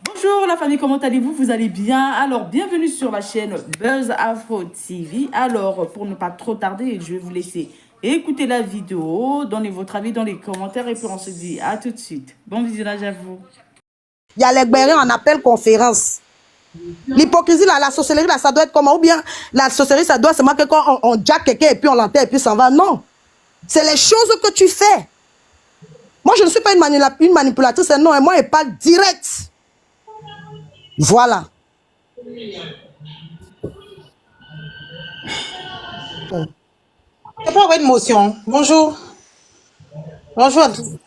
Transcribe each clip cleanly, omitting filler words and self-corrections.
Bonjour la famille, comment allez-vous? Vous allez bien? Alors, bienvenue sur la chaîne Buzz Afro TV. Alors, pour ne pas trop tarder, je vais vous laisser écouter la vidéo, donner votre avis dans les commentaires et puis on se dit à tout de suite. Bon visionnage à vous. Il y a les Béréens en appel conférence. L'hypocrisie, là, la sorcellerie, là, ça doit être comment? Ou bien la sorcellerie, ça doit se marquer quand on jack quelqu'un et puis on l'enterre et puis s'en va. Non. C'est les choses que tu fais. Moi, je ne suis pas une manipulatrice, non. Et moi, je parle direct. Voilà. C'est pas avoir une motion. Bonjour. Bonjour à tous.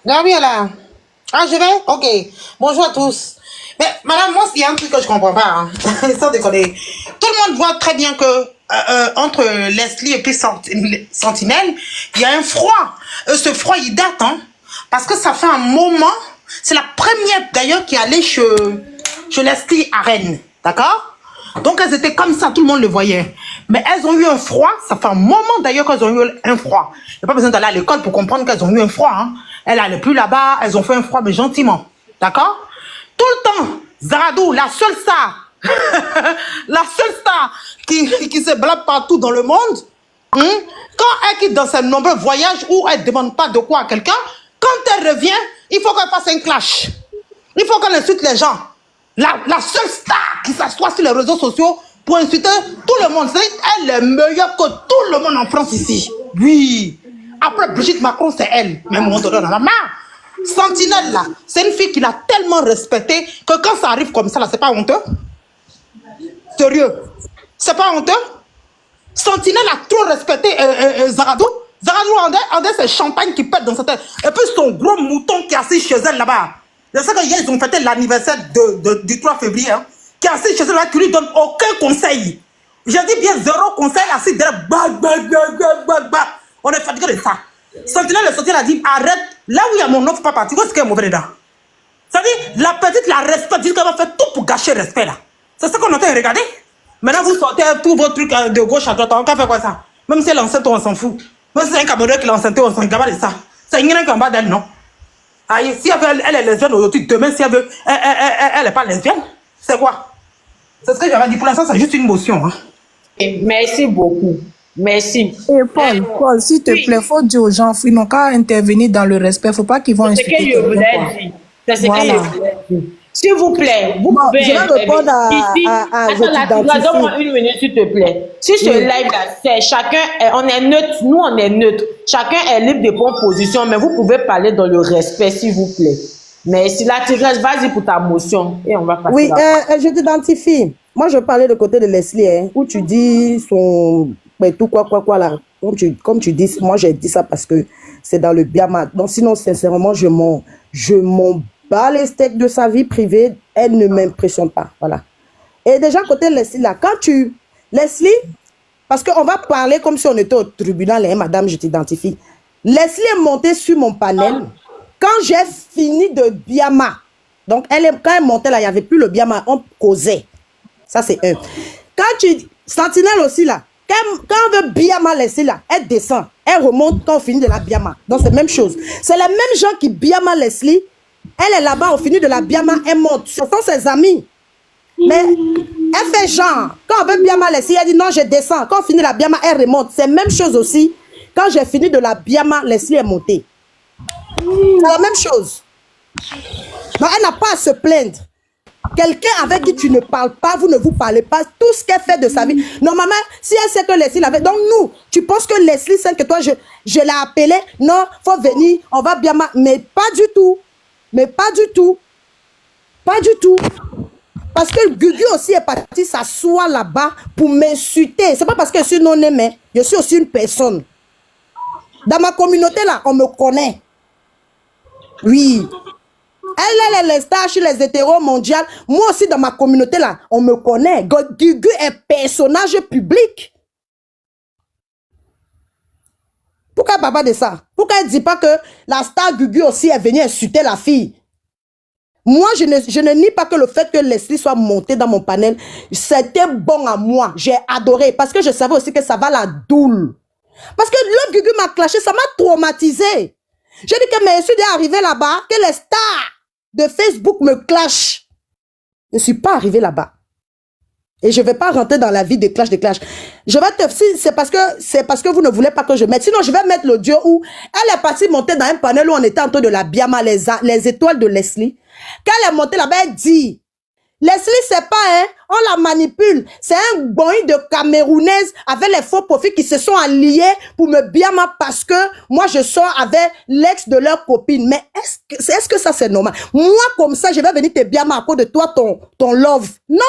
Gabriela. Ah, je vais? Ok. Bonjour à tous. Mais madame, moi, il y a un truc que je comprends pas. Hein. Sans déconner. Tout le monde voit très bien que entre Leslie et puis Sentinelle, il y a un froid. Ce froid, il date. Hein, parce que ça fait un moment. C'est la première d'ailleurs qui est allée chez Leslie à Rennes. D'accord? Donc elles étaient comme ça, tout le monde le voyait. Mais elles ont eu un froid, ça fait un moment d'ailleurs qu'elles ont eu un froid. Il n'y a pas besoin d'aller à l'école pour comprendre qu'elles ont eu un froid. Hein. Elles n'allaient plus là-bas, elles ont fait un froid, mais gentiment. D'accord? Tout le temps, Zaradou, la seule star, la seule star qui se blâme partout dans le monde, quand elle quitte dans ses nombreux voyages où elle ne demande pas de quoi à quelqu'un, quand elle revient, il faut qu'elle fasse un clash. Il faut qu'elle insulte les gens. La seule star qui s'assoit sur les réseaux sociaux pour insulter tout le monde. Elle est meilleure que tout le monde en France ici. Oui. Après Brigitte Macron, c'est elle. Même on donne la main. Sentinelle, là, c'est une fille qu'il a tellement respectée que quand ça arrive comme ça, là, c'est pas honteux. Sérieux. C'est pas honteux. Sentinelle a trop respecté Zaradou. Zaradou, on a c'est champagne qui pète dans sa tête. Et puis son gros mouton qui est assis chez elle là-bas. Je sais qu'hier, ils ont fêté l'anniversaire du 3 février, hein, qui est assis chez elle là, qui lui donne aucun conseil. J'ai dit bien zéro conseil, assis derrière. On est fatigué de ça. Sentinelle, le Sentinelle a dit arrête. Là où il y a mon nom, il ne faut pas partir. Qu'est-ce qu'il y a mauvais dedans? C'est-à-dire, la petite la respecte, dit qu'elle va faire tout pour gâcher le respect là. C'est ce qu'on entend regarder. Maintenant, vous sortez tous vos trucs de gauche à droite. On va faire quoi ça? Même si elle est enceinte, on s'en fout. Même si c'est un Camerounais qui l'a enceinte, on s'en gaba de ça. C'est une qui en bas d'elle, non? Aïe, si elle est lesbienne aujourd'hui, demain, si elle veut, elle n'est pas lesbienne, c'est quoi? C'est ce que j'avais dit. Pour l'instant, c'est juste une motion. Hein. Merci beaucoup. Merci. Et Paul, s'il te plaît, il faut dire aux gens, ils n'ont qu'à intervenir dans le respect. Il ne faut pas qu'ils vont insulter. C'est ce que je voulais dire. C'est ce que je voulais dire. S'il vous plaît, vous pouvez. Je vais répondre à donne-moi une minute, s'il te plaît. Si ce live-là, c'est chacun, on est neutre, nous on est neutre. Chacun est libre de prendre position, mais vous pouvez parler dans le respect, s'il vous plaît. Mais si la tirage, vas-y pour ta motion et on va passer. Oui, je t'identifie. Moi, je parlais de côté de Leslie, hein, où tu dis son. Mais tout quoi là. Comme tu dis, moi j'ai dit ça parce que c'est dans le Biama. Donc sinon, sincèrement, je m'en bats les steaks de sa vie privée. Elle ne m'impressionne pas. Voilà. Et déjà, côté Leslie, là, Leslie, parce qu'on va parler comme si on était au tribunal, hein, madame, je t'identifie. Leslie est montée sur mon panel quand j'ai fini de Biama. Donc, quand elle montait là, il n'y avait plus le Biama, on causait. Ça, c'est un. Sentinelle aussi là, quand on veut Biama laisser là, elle descend, elle remonte quand on finit de la Biama. Donc c'est la même chose. C'est les mêmes gens qui Biama Leslie. Elle est là-bas, on finit de la Biama, elle monte. Ce sont ses amis. Mais elle fait genre, quand on veut Biama Leslie, elle dit non, je descends. Quand on finit la Biama, elle remonte. C'est la même chose aussi. Quand j'ai fini de la Biama, Leslie est montée. C'est la même chose. Donc elle n'a pas à se plaindre. Quelqu'un avec qui tu ne parles pas, vous ne vous parlez pas, tout ce qu'elle fait de sa vie. Normalement, si elle sait que Leslie l'avait... Donc nous, tu penses que Leslie sait que toi, je l'ai appelé, non, faut venir, on va bien... Mais pas du tout. Mais pas du tout. Pas du tout. Parce que Gugu aussi est parti s'asseoir là-bas pour m'insulter. C'est pas parce que je suis non aimé, je suis aussi une personne. Dans ma communauté là, on me connaît. Oui. Elle est les stars chez les hétéros mondiaux. Moi aussi, dans ma communauté, là, on me connaît. Gugu est personnage public. Pourquoi papa de ça? Pourquoi elle ne dit pas que la star Gugu aussi est venue insulter la fille? Moi, je ne nie pas que le fait que Leslie soit montée dans mon panel, c'était bon à moi. J'ai adoré parce que je savais aussi que ça va la doule. Parce que le Gugu m'a clashé, ça m'a traumatisé. J'ai dit que mais je suis déjà arrivé là-bas, que les stars de Facebook me clashent. Je ne suis pas arrivé là-bas. Et je ne vais pas rentrer dans la vie des clashs, Je vais te... Si c'est parce que vous ne voulez pas que je mette. Sinon, je vais mettre l'audio où elle est partie monter dans un panel où on était en train de la Biama, les étoiles de Leslie. Quand elle est montée là-bas, elle dit... Leslie, c'est pas, hein, on la manipule. C'est un boy de Camerounaise avec les faux profils qui se sont alliés pour me biama parce que moi, je sors avec l'ex de leur copine. Mais est-ce que ça, c'est normal? Moi, comme ça, je vais venir te biama à cause de toi, ton love. Non.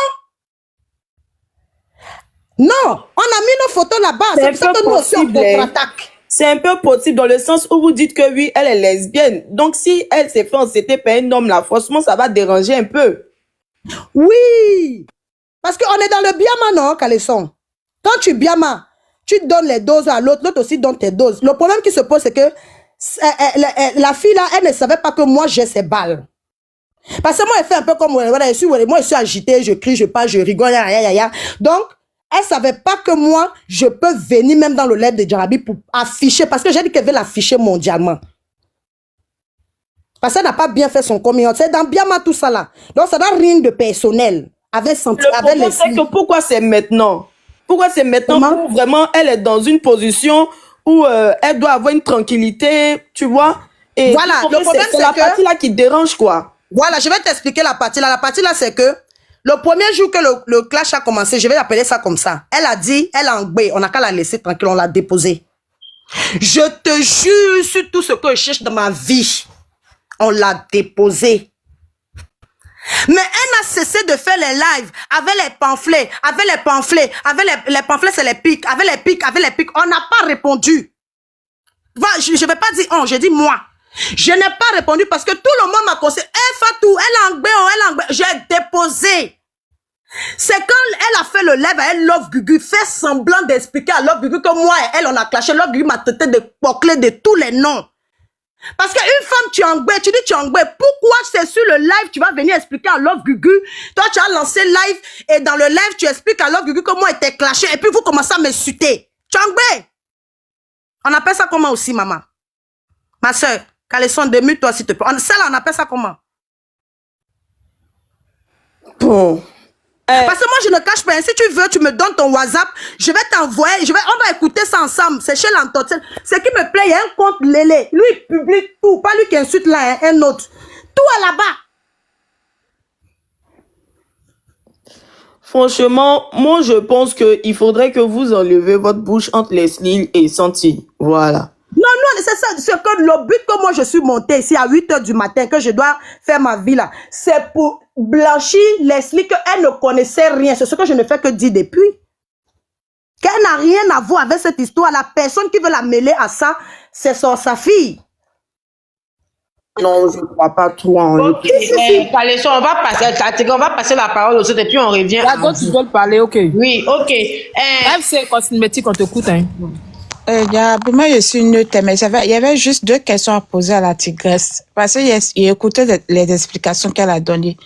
Non. On a mis nos photos là-bas. C'est pour ça que nous aussi, on contre-attaque. C'est un peu possible dans le sens où vous dites que oui, elle est lesbienne. Donc, si elle s'est fait enceinter par un homme là, franchement, ça va déranger un peu. Oui, parce qu'on est dans le biama, non, Caleçon? Quand tu biama, tu donnes les doses à l'autre, l'autre aussi donne tes doses. Le problème qui se pose, c'est que la fille là, elle ne savait pas que moi j'ai ses balles. Parce que moi, elle fait un peu comme moi, je suis agitée, je crie, je parle, je rigole, Donc, elle savait pas que moi, je peux venir même dans le live de Jarabi pour afficher, parce que j'ai dit qu'elle veut l'afficher mondialement. Parce qu'elle n'a pas bien fait son communion. C'est dans Biama tout ça là. Donc ça n'a rien de personnel. Avec Le problème, c'est que pourquoi c'est maintenant? Pourquoi c'est maintenant? Où vraiment elle est dans une position où elle doit avoir une tranquillité, tu vois? Et voilà, le problème c'est la partie là qui dérange quoi. Voilà, je vais t'expliquer la partie là. La partie là, c'est que le premier jour que le clash a commencé, je vais appeler ça comme ça. Elle a dit, elle a engbé, on n'a qu'à la laisser tranquille, on l'a déposée. Je te jure sur tout ce que je cherche dans ma vie. On l'a déposé. Mais elle n'a cessé de faire les lives avec les pamphlets, avec les pamphlets c'est les pics, avec les pics. On n'a pas répondu. Je ne vais pas dire on, j'ai dit moi. Je n'ai pas répondu parce que tout le monde m'a conseillé. Fatou, elle a engbé. J'ai déposé. C'est quand elle a fait le live à elle, Love Gugu, fait semblant d'expliquer à Love Gugu que moi et elle, on a clashé. Love Gugu m'a traité de pocler de tous les noms. Parce qu'une femme, tu dis tu engbé. Pourquoi c'est sur le live, tu vas venir expliquer à Love Gugu? Toi, tu as lancé live et dans le live, tu expliques à Love Gugu que moi, était clashé et puis vous commencez à me suiter. Tu engbé. On appelle ça comment aussi, maman? Ma soeur, Caleçon, démute-toi s'il te plaît. Ça là, on appelle ça comment? Bon. Parce que moi, je ne cache pas. Si tu veux, tu me donnes ton WhatsApp. Je vais t'envoyer. On va écouter ça ensemble. C'est chez l'entretien. Ce qui me plaît, il y a un compte Lélé. Lui, il publie tout. Pas lui qui insulte là, un autre. Tout est là-bas. Franchement, moi, je pense qu'il faudrait que vous enlevez votre bouche entre Leslie et Santi. Voilà. Non, c'est ça. C'est que le but que moi, je suis montée ici à 8 h du matin, que je dois faire ma vie là, c'est pour blanchir Leslie qu'elle ne connaissait rien. C'est ce que je ne fais que dire depuis. Qu'elle n'a rien à voir avec cette histoire. La personne qui veut la mêler à ça, c'est sa fille. Non, je ne crois pas trop en lui. Ok, Caleçon, on va passer la parole aux autres et puis on revient. D'accord, tu dois le parler, ok. Oui, ok. FC Cosmétique, on t'écoute, hein. Moi, je suis neutre, mais il y avait juste 2 questions à poser à la tigresse. Parce que j'ai écouté les explications qu'elle a données.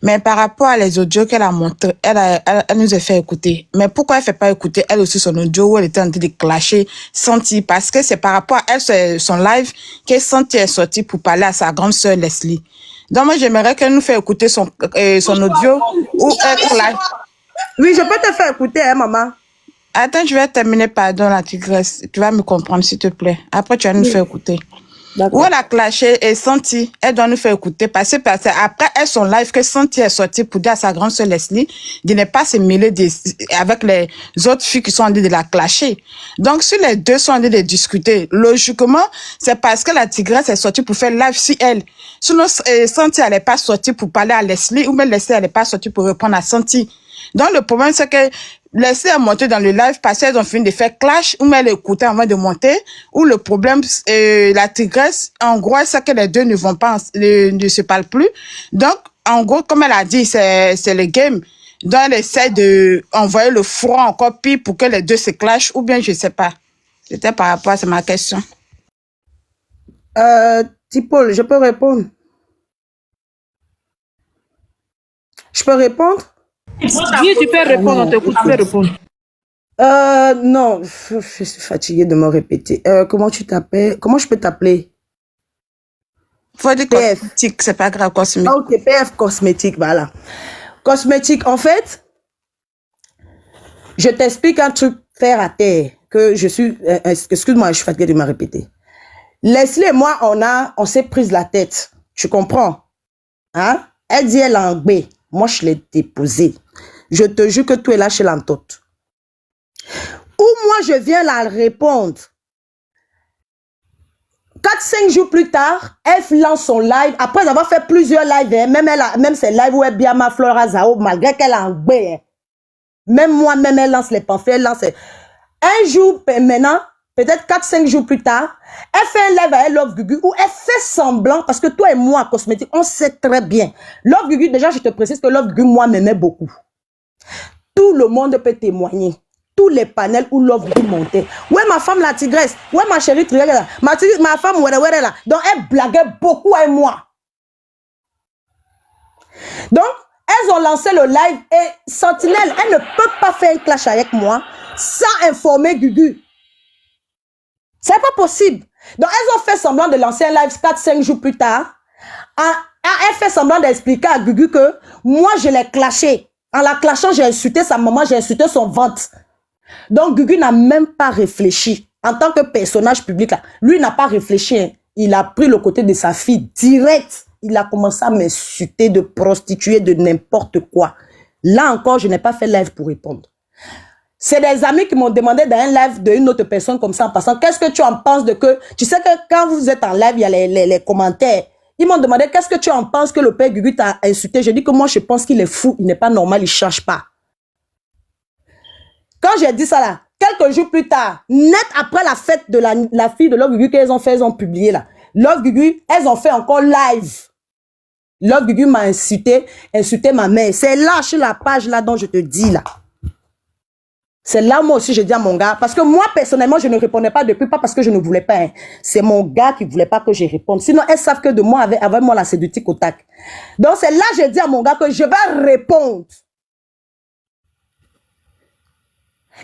Mais par rapport à les audios qu'elle a montrés, elle nous a fait écouter. Mais pourquoi elle fait pas écouter elle aussi son audio où elle était en train de clasher Santi? Parce que c'est par rapport à elle, son live, que Santi est sortie pour parler à sa grande sœur Leslie. Donc moi, j'aimerais qu'elle nous fasse écouter son audio où elle clash. Oui, je peux te faire écouter, hein, maman. Attends, je vais terminer, pardon, la tigresse. Tu vas me comprendre, s'il te plaît. Après, tu vas nous faire écouter. Où elle a clashé et Santi, elle doit nous faire écouter. Parce que après, elle, son live, que Santi est sortie pour dire à sa grande sœur Leslie de ne pas se mêler avec les autres filles qui sont en train de la clasher. Donc, si les deux sont en train de discuter, logiquement, c'est parce que la tigresse est sortie pour faire live sur elle. Sinon, Santi, elle n'est pas sortie pour parler à Leslie, ou même Leslie, elle n'est pas sortie pour répondre à Santi. Donc, le problème, c'est que Leslie a monté dans le live parce qu'elles ont fini de faire clash, ou elle écoutait avant de monter, ou le problème, la tigresse, en gros, c'est que les deux ne vont pas, ne se parlent plus. Donc, en gros, comme elle a dit, c'est le game. Donc, elle essaie de envoyer le froid encore pire pour que les deux se clashent, ou bien, je sais pas. C'était par rapport à ma question. Tipol, je peux répondre? Je peux répondre? Oui, tu peux répondre, on t'écoute, tu peux répondre. Non, je suis fatiguée de me répéter. Comment tu t'appelles? Comment je peux t'appeler? Faut dire PF. cosmétique, c'est pas grave, cosmétique. Ah, ok, PF cosmétique, voilà. Cosmétique, en fait, je t'explique un truc terre à terre, que je suis, excuse-moi, je suis fatiguée de me répéter. Leslie et moi, on s'est prise la tête. Tu comprends? Hein? Elle dit elle a un B. Moi, je l'ai déposé. Je te jure que tout est là chez l'entote. Ou moi, je viens la répondre. 4-5 jours plus tard, elle lance son live. Après avoir fait plusieurs lives, hein, même ses lives où elle bien ma fleur à Zao, malgré qu'elle a un B. Hein. Même moi-même, elle lance les pamphlets, elle lance. Un jour, maintenant, peut-être 4-5 jours plus tard, elle fait un live à elle, Love Gugu, où elle fait semblant, parce que toi et moi, cosmétique, on sait très bien. Love Gugu, déjà, je te précise que Love Gugu, moi, m'aimait beaucoup. Tout le monde peut témoigner. Tous les panels où Love Gugu montait. Ouais, ma femme, la tigresse. Ouais, ma chérie, là. Ma femme, ouais, là. Donc, elle blaguait beaucoup avec moi. Donc, elles ont lancé le live et Sentinelle, elle ne peut pas faire un clash avec moi sans informer Gugu. C'est pas possible. Donc, elles ont fait semblant de lancer un live 4-5 jours plus tard. Elle fait semblant d'expliquer à Gugu que moi, je l'ai clashé. En la clashant, j'ai insulté sa maman, j'ai insulté son ventre. Donc, Gugu n'a même pas réfléchi. En tant que personnage public, là, lui n'a pas réfléchi. Hein. Il a pris le côté de sa fille direct. Il a commencé à m'insulter de prostituée, de n'importe quoi. Là encore, je n'ai pas fait live pour répondre. C'est des amis qui m'ont demandé dans un live d'une autre personne comme ça en passant, qu'est-ce que tu en penses de que... Tu sais que quand vous êtes en live, il y a les commentaires. Ils m'ont demandé, qu'est-ce que tu en penses que le père Gugu t'a insulté? Je dis que moi, je pense qu'il est fou, il n'est pas normal, il ne change pas. Quand j'ai dit ça là, quelques jours plus tard, net après la fête de la fille de Love Gugu qu'elles ont fait, elles ont publié là. Love Gugu, elles ont fait encore live. Love Gugu m'a insulté ma mère. C'est là, sur la page là dont je te dis là. C'est là, moi aussi, je dis à mon gars, parce que moi, personnellement, je ne répondais pas depuis, pas parce que je ne voulais pas. Hein. C'est mon gars qui ne voulait pas que je réponde. Sinon, elles savent que de moi, avec moi, là, c'est du tic au tac. Donc, c'est là, je dis à mon gars que je vais répondre.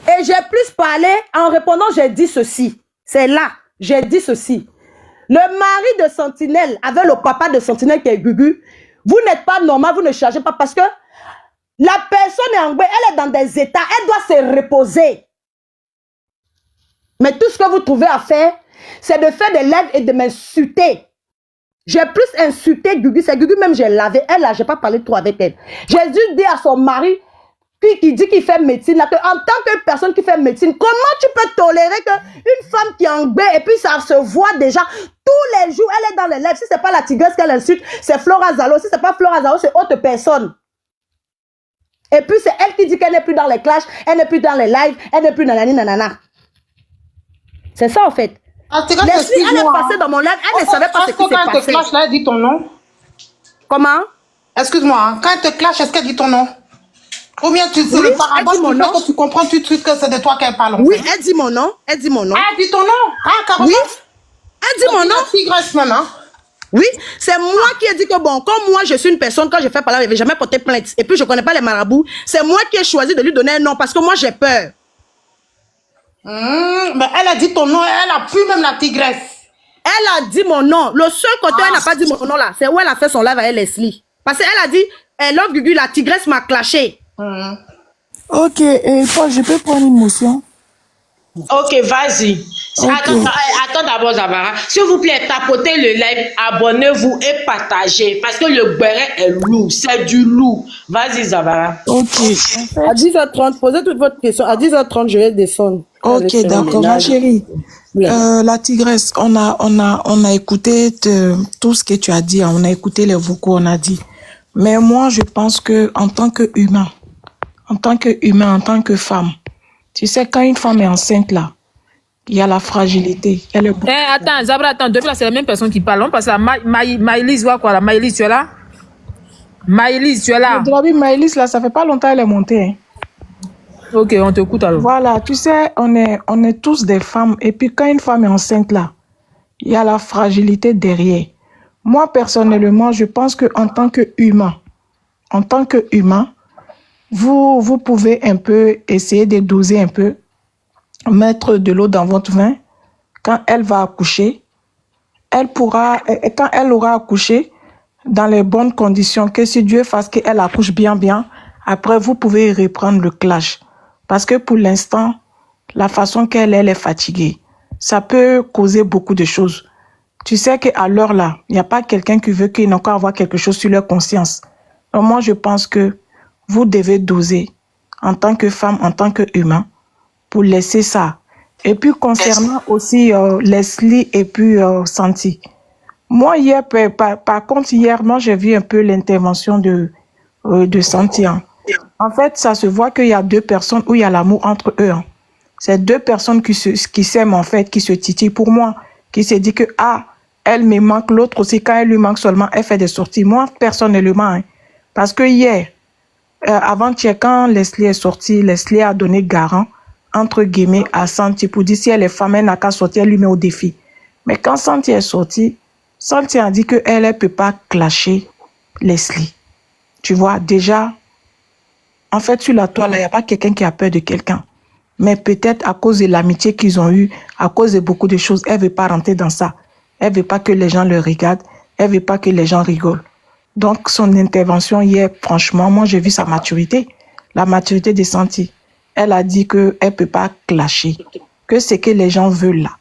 Et j'ai plus parlé, en répondant, j'ai dit ceci. C'est là, j'ai dit ceci. Le mari de Sentinelle, avec le papa de Sentinelle qui est Gugu, vous n'êtes pas normal, vous ne chargez pas parce que la personne est en Gué, elle est dans des états, elle doit se reposer. Mais tout ce que vous trouvez à faire, c'est de faire des lives et de m'insulter. J'ai plus insulté Gugu, c'est Gugu même, j'ai lavé. Elle, là, je n'ai pas parlé trop avec elle. J'ai dû dire à son mari, qui dit qu'il fait médecine, là, que en tant que personne qui fait médecine, comment tu peux tolérer qu'une femme qui est en Gué, et puis ça se voit déjà, tous les jours, elle est dans les lives. Si ce n'est pas la tigresse qu'elle insulte, c'est Flora Zalo. Si ce n'est pas Flora Zalo, c'est autre personne. Et puis, c'est elle qui dit qu'elle n'est plus dans les clashs, elle n'est plus dans les lives, elle n'est plus nanani nanana. C'est ça, en fait. Leslie, elle est passée dans mon live, elle ne savait pas ce qui s'est passé. Quand elle te clash, là, elle dit ton nom. Comment? Excuse-moi, quand elle te clash, est-ce qu'elle dit ton nom? Ou bien tu sais le parabole qui fait que tu comprends tout de suite que c'est de toi qu'elle parle. Oui, elle dit mon nom, elle dit mon nom. Elle dit ton nom? Ah, carrément. Oui, elle dit mon nom. Tigresse, maman. Oui, c'est moi qui ai dit que bon, comme moi je suis une personne, quand je fais parler, je n'avais jamais porté plainte. Et puis je ne connais pas les marabouts. C'est moi qui ai choisi de lui donner un nom parce que moi j'ai peur. Mais elle a dit ton nom, elle a plus même la tigresse. Elle a dit mon nom. Le seul côté où elle n'a pas dit mon nom là, c'est où elle a fait son live avec Leslie. Parce qu'elle a dit, Love Gugu, la tigresse m'a clashé. Ok, et Paul, je peux prendre une motion? Ok, vas-y. Ok. Attends d'abord, Zavara. S'il vous plaît, tapotez le live, abonnez-vous et partagez. Parce que le béret est lourd. C'est du lourd. Vas-y, Zavara. Ok. À 10h30, posez toutes votre question. À 10h30, je vais descendre. Ok, d'accord, ma chérie. La tigresse, on a écouté tout ce que tu as dit. On a écouté les vocaux, on a dit. Mais moi, je pense que en tant qu'humain, en tant que femme, tu sais, quand une femme est enceinte là, il y a la fragilité. Elle est... Attends, Zabra, attends, depuis là, c'est la même personne qui parle. On passe à Maïlis, quoi là. Maïlis, tu es là? Maïlis, tu es là? Maïlis, là, ça fait pas longtemps qu'elle est montée. Hein. Ok, on t'écoute alors. Voilà, tu sais, on est tous des femmes. Et puis, quand une femme est enceinte là, il y a la fragilité derrière. Moi, personnellement, je pense qu'en tant qu'humain, vous pouvez un peu essayer de doser un peu, mettre de l'eau dans votre vin. Quand elle va accoucher, elle pourra, et quand elle aura accouché, dans les bonnes conditions, que si Dieu fasse qu'elle accouche bien, après vous pouvez reprendre le clash. Parce que pour l'instant, la façon qu'elle est fatiguée, ça peut causer beaucoup de choses. Tu sais qu'à l'heure là, il n'y a pas quelqu'un qui veut qu'il n'ait qu'à avoir quelque chose sur leur conscience. Donc moi, je pense que vous devez doser en tant que femme, en tant qu'humain, pour laisser ça. Et puis concernant aussi Leslie et puis Santi. Moi, hier, par contre, hier, moi, j'ai vu un peu l'intervention de Santi. Hein. En fait, ça se voit qu'il y a deux personnes où il y a l'amour entre eux. Hein. C'est deux personnes qui s'aiment, en fait, qui se titillent. Pour moi, qui se dit que, ah, elle me manque, l'autre aussi, quand elle lui manque seulement, elle fait des sorties. Moi, personnellement, hein, parce que hier, avant-hier, quand Leslie est sortie, Leslie a donné garant, entre guillemets, à Santi pour dire si elle est femme, elle n'a qu'à sortir, elle lui met au défi. Mais quand Santi est sortie, Santi a dit qu'elle ne peut pas clasher Leslie. Tu vois, déjà, en fait, sur la toile, il n'y a pas quelqu'un qui a peur de quelqu'un. Mais peut-être à cause de l'amitié qu'ils ont eue, à cause de beaucoup de choses, elle ne veut pas rentrer dans ça. Elle ne veut pas que les gens le regardent. Elle ne veut pas que les gens rigolent. Donc, son intervention hier, franchement, moi, j'ai vu sa maturité. La maturité de Santi. Elle a dit qu'elle ne peut pas clasher. Que ce que les gens veulent là,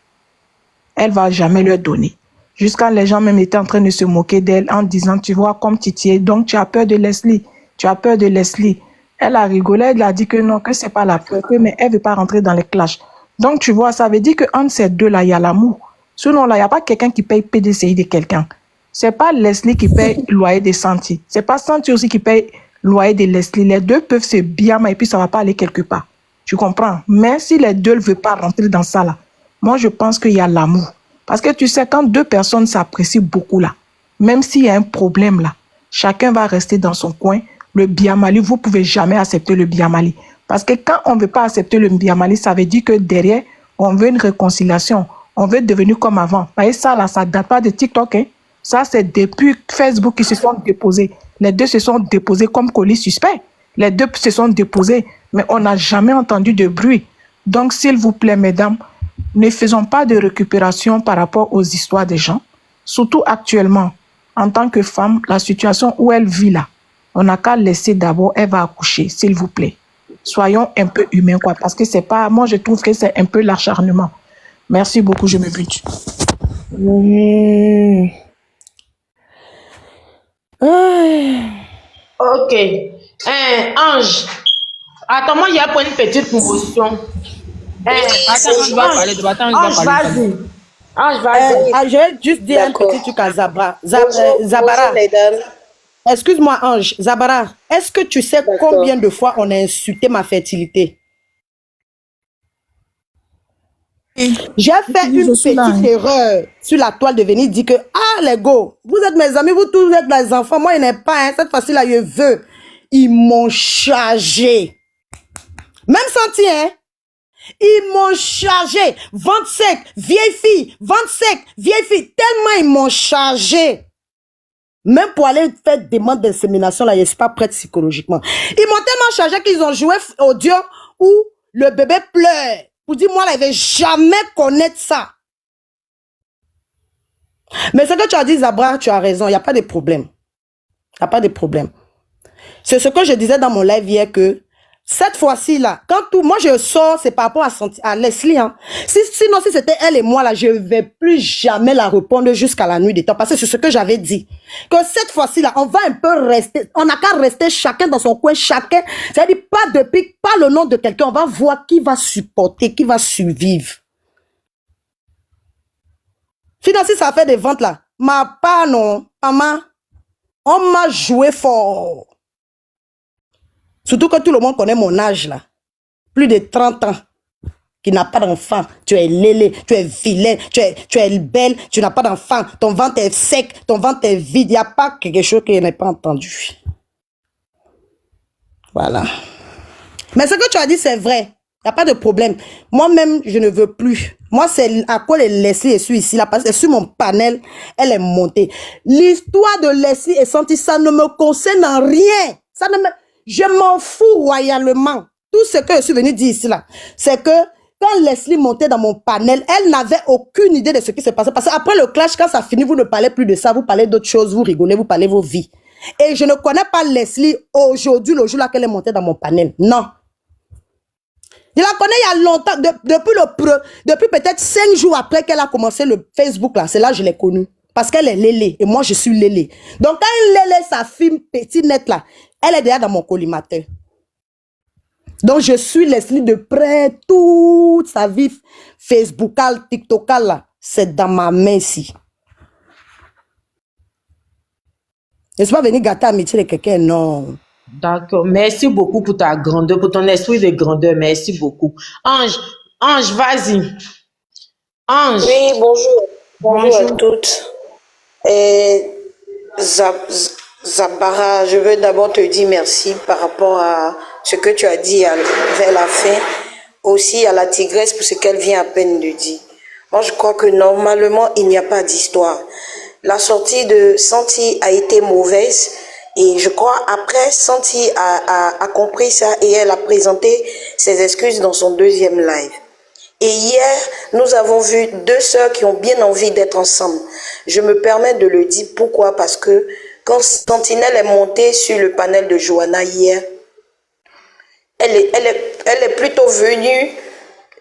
elle ne va jamais leur donner. Jusqu'à les gens même étaient en train de se moquer d'elle en disant, tu vois, comme Titi est, donc tu as peur de Leslie. Tu as peur de Leslie. Elle a rigolé, elle a dit que non, que ce n'est pas la peur, mais elle ne veut pas rentrer dans les clashs. Donc, tu vois, ça veut dire qu'entre ces deux-là, il y a l'amour. Sinon, là, il n'y a pas quelqu'un qui paye PDCI de quelqu'un. Ce n'est pas Leslie qui paye le loyer de Santi. Ce n'est pas Santi aussi qui paye le loyer de Leslie. Les deux peuvent se bien, et puis ça ne va pas aller quelque part. Tu comprends? Mais si les deux ne veulent pas rentrer dans ça, là, moi, je pense qu'il y a l'amour. Parce que tu sais, quand deux personnes s'apprécient beaucoup, là, même s'il y a un problème, là, chacun va rester dans son coin. Le biamali, vous ne pouvez jamais accepter le biamali. Parce que quand on ne veut pas accepter le biamali, ça veut dire que derrière, on veut une réconciliation. On veut devenir comme avant. Vous voyez, ça, là, ça ne date pas de TikTok. Hein? Ça, c'est depuis Facebook qu'ils se sont déposés. Les deux se sont déposés comme colis suspects. Les deux se sont déposés, mais on n'a jamais entendu de bruit. Donc, s'il vous plaît, mesdames, ne faisons pas de récupération par rapport aux histoires des gens. Surtout actuellement, en tant que femme, la situation où elle vit là, on n'a qu'à laisser d'abord, elle va accoucher, s'il vous plaît. Soyons un peu humains, quoi, parce que c'est pas, moi je trouve que c'est un peu l'acharnement. Merci beaucoup, je me bute. Ok. Ange. Attends, moi, il y a pour une petite promotion. Attends, on va parler de bâtard, on va Ange, parler. vas-y. Ange, vas-y. Je vais juste dire un petit truc à Zabara. Zabara. Excuse-moi, Ange. Zabara, est-ce que tu sais combien de fois on a insulté ma fertilité? J'ai fait une petite erreur sur la toile de venir dire que, ah les go, vous êtes mes amis, vous tous êtes les enfants, moi il n'est pas, hein, cette fois-ci là je veux. Ils m'ont chargé. Même senti, hein? Ils m'ont chargé. Vente sec, vieille fille, tellement ils m'ont chargé. Même pour aller faire des demandes d'insémination, là, je ne suis pas prête psychologiquement. Ils m'ont tellement chargé qu'ils ont joué audio où le bébé pleure. Pour dire, moi, là, je ne vais jamais connaître ça. Mais ce que tu as dit, Zabra, tu as raison. Il n'y a pas de problème. Il n'y a pas de problème. C'est ce que je disais dans mon live hier que cette fois-ci, là, quand tout, moi, je sors, c'est par rapport à Leslie, hein. Sinon, si c'était elle et moi, là, je ne vais plus jamais la répondre jusqu'à la nuit des temps. Parce que c'est ce que j'avais dit. Que cette fois-ci, là, on va un peu rester, on n'a qu'à rester chacun dans son coin, chacun. C'est-à-dire, pas de pique, pas le nom de quelqu'un. On va voir qui va supporter, qui va survivre. Sinon, si ça fait des ventes, là, ma part, non, maman, on m'a joué fort. Surtout que tout le monde connaît mon âge, là. Plus de 30 ans. Qui n'a pas d'enfant. Tu es lélé, tu es vilaine, tu es belle, tu n'as pas d'enfant. Ton ventre est sec, ton ventre est vide. Il n'y a pas quelque chose que je n'ai pas entendu. Voilà. Mais ce que tu as dit, c'est vrai. Il n'y a pas de problème. Moi-même, je ne veux plus. Moi, c'est à quoi les Leslie est ici, là, parce que sur mon panel, elle est montée. L'histoire de Leslie et Santi, ça ne me concerne en rien. Ça ne me... Je m'en fous royalement. Tout ce que je suis venu dire ici, là, c'est que quand Leslie montait dans mon panel, elle n'avait aucune idée de ce qui se passait. Parce qu'après le clash, quand ça finit, vous ne parlez plus de ça, vous parlez d'autres choses, vous rigolez, vous parlez vos vies. Et je ne connais pas Leslie aujourd'hui, le jour là qu'elle est montée dans mon panel. Non. Je la connais il y a longtemps, depuis peut-être 5 jours après qu'elle a commencé le Facebook là, c'est là que je l'ai connue. Parce qu'elle est Lélé et moi je suis Lélé. Donc quand Lélé, sa fille petit net là, elle est déjà dans mon collimateur. Donc je suis Leslie de près, toute sa vie Facebookale, TikTokale là, c'est dans ma main ici. Je ne suis pas venue gâter l'amitié de quelqu'un, non. D'accord. Merci beaucoup pour ta grandeur, pour ton esprit de grandeur. Merci beaucoup. Ange, vas-y. Ange. Oui, bonjour. Bonjour à toutes. Zabara, je veux d'abord te dire merci par rapport à ce que tu as dit vers la fin. Aussi à la tigresse pour ce qu'elle vient à peine de dire. Moi, je crois que normalement, il n'y a pas d'histoire. La sortie de Santi a été mauvaise. Et je crois après, Santi a compris ça et elle a présenté ses excuses dans son deuxième live. Et hier, nous avons vu 2 sœurs qui ont bien envie d'être ensemble. Je me permets de le dire. Pourquoi? Parce que quand Sentinelle est montée sur le panel de Johanna hier, elle est plutôt venue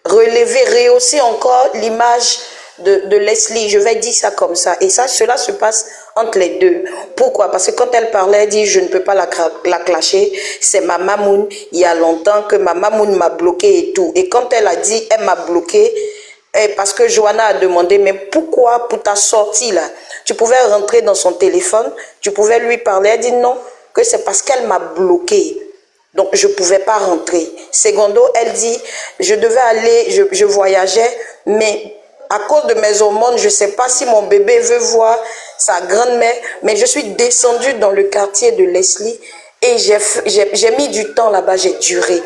relever, rehausser encore l'image de Leslie. Je vais dire ça comme ça. Et ça, cela se passe entre les deux. Pourquoi? Parce que quand elle parlait, elle dit je ne peux pas la clasher. C'est ma mamoun. Il y a longtemps que ma mamoun m'a bloqué et tout. Et quand elle a dit elle m'a bloqué, parce que Johanna a demandé mais pourquoi pour ta sortie là? Tu pouvais rentrer dans son téléphone, tu pouvais lui parler. Elle dit non, que c'est parce qu'elle m'a bloqué. Donc, je ne pouvais pas rentrer. Secondo, elle dit, je devais aller, je voyageais, mais à cause de mes hormones, je ne sais pas si mon bébé veut voir sa grand-mère, mais je suis descendue dans le quartier de Leslie et j'ai mis du temps là-bas, j'ai duré.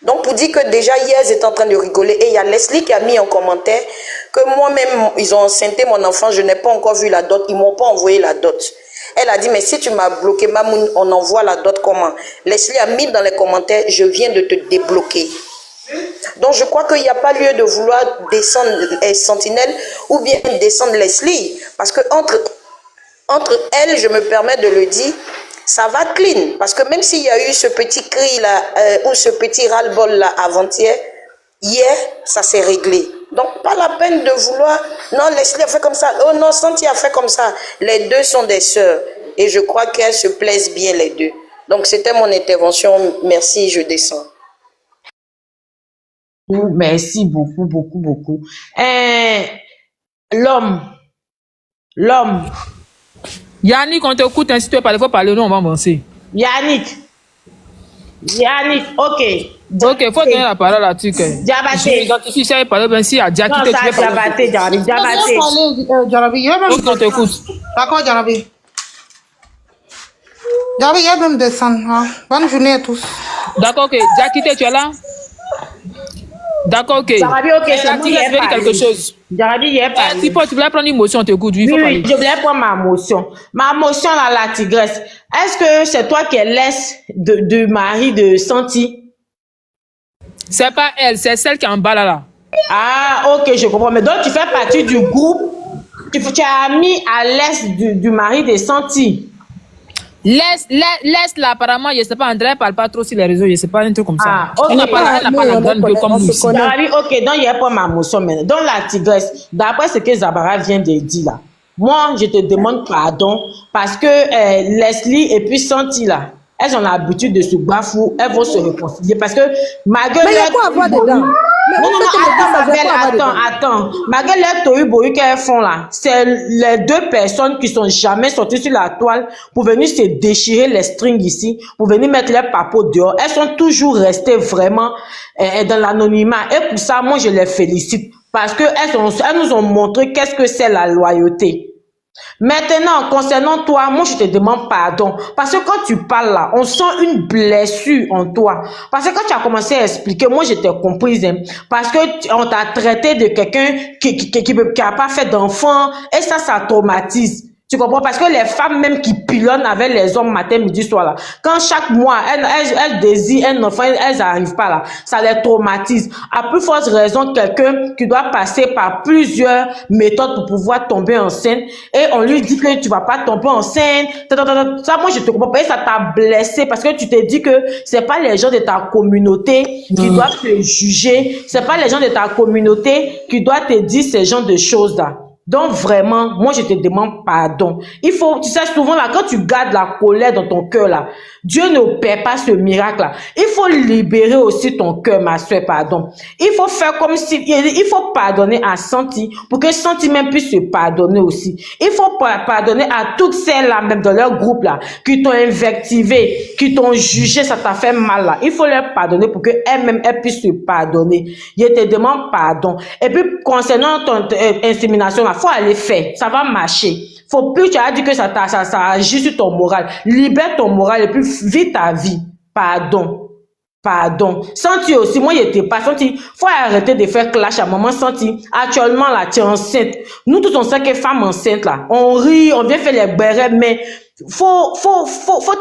Donc, pour dire que déjà hier, ils étaient en train de rigoler et il y a Leslie qui a mis en commentaire que moi-même, ils ont enceinté mon enfant, je n'ai pas encore vu la dot, ils ne m'ont pas envoyé la dot. Elle a dit, mais si tu m'as bloqué, Mamoun, on envoie la dot comment? Leslie a mis dans les commentaires, je viens de te débloquer. Donc, je crois qu'il n'y a pas lieu de vouloir descendre Sentinelle ou bien descendre Leslie. Parce que entre elles, je me permets de le dire, ça va clean. Parce que même s'il y a eu ce petit cri là, ou ce petit ras-le-bol là avant-hier, hier, ça s'est réglé. Donc, pas la peine de vouloir... Non, Leslie a fait comme ça. Oh non, Santi a fait comme ça. Les deux sont des sœurs. Et je crois qu'elles se plaisent bien, les deux. Donc, c'était mon intervention. Merci, je descends. Merci beaucoup, beaucoup, beaucoup. L'homme. Yannick, on t'écoute, hein, si tu veux parler, il faut parler, nous on va avancer. Yannick, ok. Ok, il faut donner la parole à tu. Diabaté. J'identifie ça et parler, ben si à Jackie, Non, tu ça, veux parler. Diabaté. Ok, on t'écoute. D'accord, Jarabi. Jarabi, il y a même descendre. Hein. Bonne journée à tous. D'accord, ok. Jackie, tu es là? D'accord, ok. Jarabi, ok, c'est moi qui ai dire quelque chose. Jarabi, il est parlé. Tu voulais prendre une motion, on t'écoute. Oui, oui, je voulais prendre ma motion. Ma motion à la tigresse. Est-ce que c'est toi qui es laisse de mari de Santi? C'est pas elle, c'est celle qui est en bas là. Ah, ok, je comprends. Mais donc, tu fais partie du groupe. Tu as mis à l'aise du mari de Santi. Laisse là, apparemment, je sais pas, André parle pas trop sur les réseaux, je sais pas, un truc comme ça. Ah, ok. Elle n'a pas la grande gueule comme nous. Ok, donc il y a pas ma motion maintenant. Donc la tigresse, d'après ce que Zabara vient de dire là, moi, je te demande pardon parce que Leslie et puis Santi là, elles ont l'habitude de se bafouer, elles vont se réconcilier parce que malgré mais il y a quoi à voir dedans? Attends. Malgré les tohu-bohu qu'elles font là, c'est les deux personnes qui sont jamais sorties sur la toile pour venir se déchirer les strings ici, pour venir mettre les papots dehors. Elles sont toujours restées vraiment dans l'anonymat. Et pour ça, moi, je les félicite parce que elles nous ont montré qu'est-ce que c'est la loyauté. Maintenant, concernant toi, moi je te demande pardon. Parce que quand tu parles là, on sent une blessure en toi. Parce que quand tu as commencé à expliquer, moi je t'ai comprise. Hein, parce que on t'a traité de quelqu'un qui a pas fait d'enfant. Et ça traumatise. Tu comprends? Parce que les femmes même qui pilonnent avec les hommes matin, midi, soir là, quand chaque mois, elles désirent un enfant, elles n'arrivent pas là, ça les traumatise. À plus forte raison, quelqu'un qui doit passer par plusieurs méthodes pour pouvoir tomber enceinte, et on lui dit que tu vas pas tomber enceinte, ça, moi je te comprends pas, et ça t'a blessé parce que tu te dis que c'est pas les gens de ta communauté qui doivent te juger, c'est pas les gens de ta communauté qui doivent te dire ces genres de choses là. Donc vraiment, moi je te demande pardon. Il faut, tu sais souvent là, quand tu gardes la colère dans ton cœur là, Dieu ne paie pas ce miracle là. Il faut libérer aussi ton cœur, ma soeur, pardon. Il faut faire comme si, il faut pardonner à Santi pour que Santi même puisse se pardonner aussi. Il faut pardonner à toutes celles-là, même dans leur groupe là, qui t'ont invectivé, qui t'ont jugé, ça t'a fait mal là. Il faut leur pardonner pour que elles-mêmes, elles puissent se pardonner. Je te demande pardon. Et puis, concernant ton insémination là, faut aller faire. Ça va marcher. Faut plus, tu as dit que ça agit sur ton moral. Libère ton moral et puis vis ta vie. Pardon. Pardon. Santi aussi, moi, j'étais pas Santi. Faut arrêter de faire clash à maman Santi. Actuellement, là, tu es enceinte. Nous tous, on sait que femme enceinte, là. On rit, on vient faire les bérets, mais faut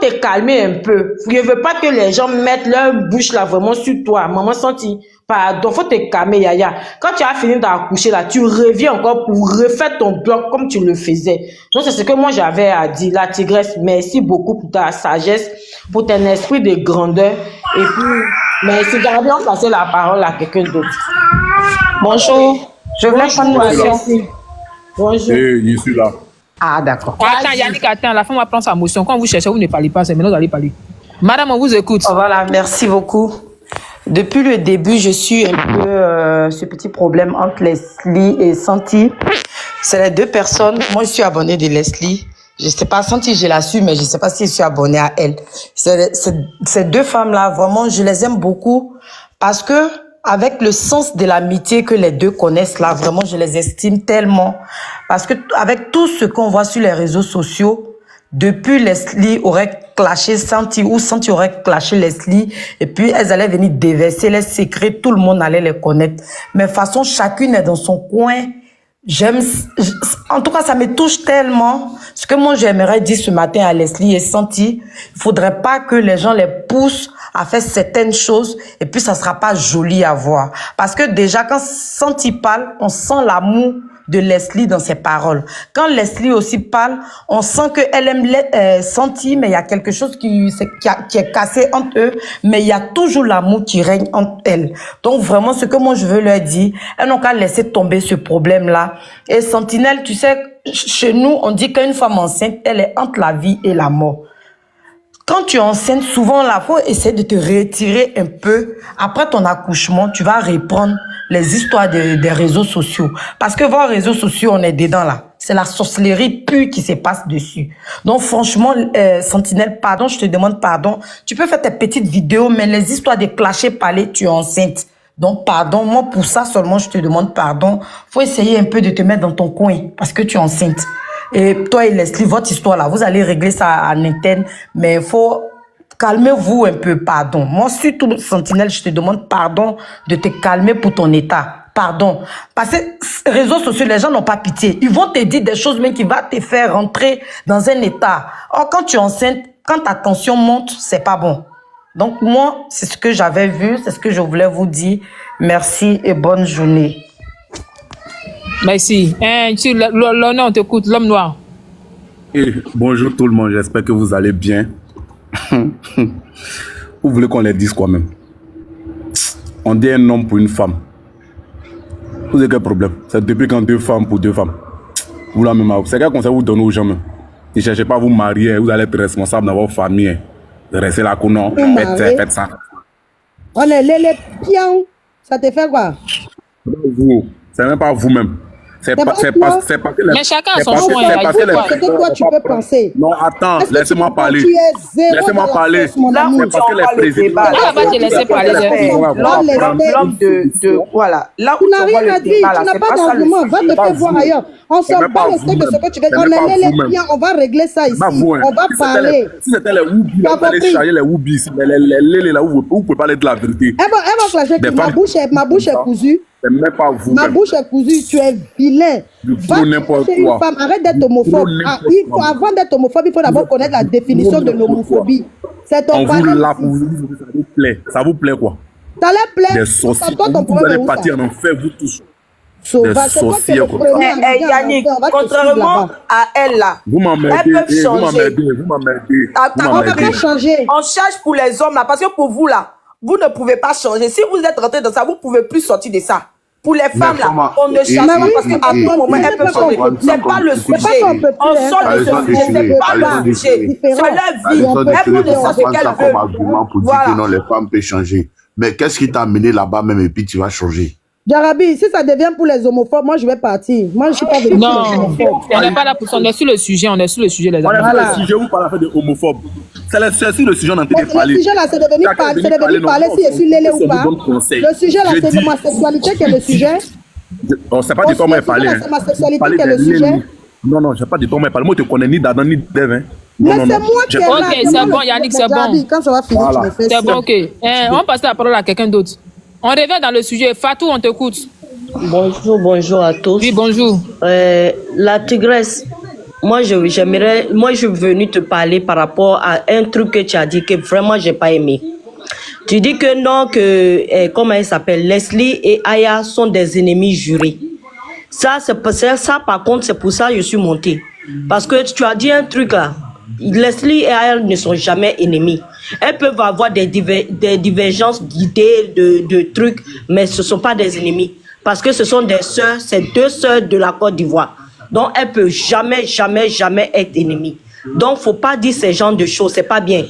te calmer un peu. Je veux pas que les gens mettent leur bouche, là, vraiment sur toi. Maman Santi. Pardon, faut te calmer, Yaya. Quand tu as fini d'accoucher, là, tu reviens encore pour refaire ton bloc comme tu le faisais. Donc, c'est ce que moi, j'avais à dire. La tigresse, merci beaucoup pour ta sagesse, pour ton esprit de grandeur. Et puis, merci. Gardez, on passer la parole à quelqu'un d'autre. Bonjour. Je voulais prendre une motion. Bonjour. Je suis là. Ah, d'accord. Attends, Yannick, attends, la femme va prendre sa motion. Quand vous cherchez, vous ne parlez pas, c'est maintenant que vous allez parler. Madame, on vous écoute. Oh, voilà, merci beaucoup. Depuis le début, je suis un peu ce petit problème entre Leslie et Santi. C'est les deux personnes. Moi, je suis abonnée de Leslie. Je sais pas, Santi, je la suis, mais je sais pas si je suis abonnée à elle. Ces deux femmes-là, vraiment, je les aime beaucoup parce que avec le sens de l'amitié que les deux connaissent là, vraiment, je les estime tellement. Parce que avec tout ce qu'on voit sur les réseaux sociaux, depuis Leslie aurait clashé Santi ou Santi aurait clashé Leslie et puis elles allaient venir déverser les secrets, tout le monde allait les connaître. Mais de toute façon, chacune est dans son coin. En tout cas, ça me touche tellement. Ce que moi j'aimerais dire ce matin à Leslie et Santi, il faudrait pas que les gens les poussent à faire certaines choses et puis ça sera pas joli à voir. Parce que déjà, quand Santi parle, on sent l'amour de Leslie dans ses paroles. Quand Leslie aussi parle, on sent qu'elle aime Santi, mais il y a quelque chose qui est cassé entre eux, mais il y a toujours l'amour qui règne entre elles. Donc vraiment, ce que moi je veux leur dire, elles n'ont qu'à laisser tomber ce problème-là. Et Sentinelle, tu sais, chez nous, on dit qu'une femme enceinte, elle est entre la vie et la mort. Quand tu es enceinte, souvent, là, faut essayer de te retirer un peu. Après ton accouchement, tu vas reprendre les histoires des réseaux sociaux. Parce que vos réseaux sociaux, on est dedans, là. C'est la sorcellerie pure qui se passe dessus. Donc, franchement, Sentinelle, pardon, je te demande pardon. Tu peux faire tes petites vidéos, mais les histoires de clasher, parler, tu es enceinte. Donc, pardon, moi, pour ça seulement, je te demande pardon. Faut essayer un peu de te mettre dans ton coin, parce que tu es enceinte. Et toi et Leslie, votre histoire là, vous allez régler ça en interne, mais il faut calmer-vous un peu, pardon. Moi, surtout, Sentinelle, je te demande pardon de te calmer pour ton état. Pardon. Parce que réseaux sociaux, les gens n'ont pas pitié. Ils vont te dire des choses même qui vont te faire rentrer dans un état. Or, quand tu es enceinte, quand ta tension monte, c'est pas bon. Donc, moi, c'est ce que j'avais vu, c'est ce que je voulais vous dire. Merci et bonne journée. Merci. L'honneur, on t'écoute, l'homme noir. Et bonjour tout le monde, j'espère que vous allez bien. Vous voulez qu'on les dise quoi même? On dit un homme pour une femme. Vous avez quel problème? C'est depuis quand deux femmes pour deux femmes. Vous la même, c'est quel conseil vous donnez aux gens même? Ne cherchez pas à vous marier, vous allez être responsable dans votre famille. Restez là, non, faites ça. On est les pions. Ça te fait quoi? Vous, c'est même pas vous-même. C'est pas que les... Mais chacun a son choix. C'est que toi, tu peux penser. Non, attends, laissez-moi parler. Laissez-moi parler. Là où C'est parce que les présidents... On va te laisser parler. L'homme de... Voilà. Là où tu n'as rien à dire. Tu n'as pas d'argument. Va te faire voir ailleurs. On s'en bat le steak de ce que tu veux. On est les pions. On va régler ça ici. On va parler. Si c'était les Woubi, vous allez charger les Woubi. Les là où vous pouvez parler de la vérité. Elle va clasher. Ma bouche est cousue. C'est même pas vous. Ma bouche est cousue, tu es vilain. Va chercher une femme, arrête d'être homophobe. Avant d'être homophobe, il faut d'abord connaître la définition de l'homophobie. C'est ton parent. Ça vous plaît. Ça vous plaît quoi? Ça leur plaît. Des sorciers. Vous allez partir en enfer, vous tous. Sauvage, c'est toi qui es le premier. Yannick, contrairement à elle là, vous m'emmerdez, elles peuvent changer. vous m'emmerdez. On ne peut pas changer. On cherche pour les hommes là, parce que pour vous là, vous ne pouvez pas changer. Si vous êtes rentré dans ça, vous ne pouvez plus sortir de ça. Pour les femmes là, on ne change pas parce qu'à tout moment, elles peuvent changer. C'est pas le sujet. On sort de ce sujet, c'est pas le sujet. C'est leur vie. Elles font de ça ce qu'elles veulent. Argument pour dire que non, les femmes peuvent changer. Mais qu'est-ce qui t'a amené là-bas même et puis tu vas changer? Jarabi, si ça devient pour les homophobes, moi je vais partir. Moi je suis pas venue. Non, on n'est pas là pour ça. On est sur le sujet, les amis. On est sur le sujet, vous parlez affaire de homophobes. C'est sur le sujet, on est en train de parler. Le sujet là, c'est de venir parler si je suis lélé ou pas. Le sujet là, c'est de ma sexualité qui est le sujet. On ne sait pas de toi, moi, parler. C'est ma sexualité qui est le sujet. Non, je ne sais pas de toi, moi, parler. Moi, je te connais ni d'Adam ni d'Ève. Mais c'est moi qui est là. Ok, c'est bon, Yannick, c'est bon. Quand ça va finir, tu me fais ça. C'est bon, ok. On passe la parole à quelqu'un d'autre. On revient dans le sujet. Fatou, on t'écoute. Bonjour à tous. Oui, bonjour. La tigresse, moi je suis venue te parler par rapport à un truc que tu as dit que vraiment j'ai pas aimé. Tu dis que non, comment elle s'appelle, Leslie et Aya sont des ennemis jurés. Ça par contre, c'est pour ça que je suis montée. Parce que tu as dit un truc là. Leslie et Aya ne sont jamais ennemis. Elles peuvent avoir des divergences d'idées, de trucs, mais ce ne sont pas des ennemis. Parce que ce sont des sœurs, c'est deux sœurs de la Côte d'Ivoire. Donc, elles ne peuvent jamais être ennemies. Donc, il ne faut pas dire ce genre de choses, ce n'est pas bien.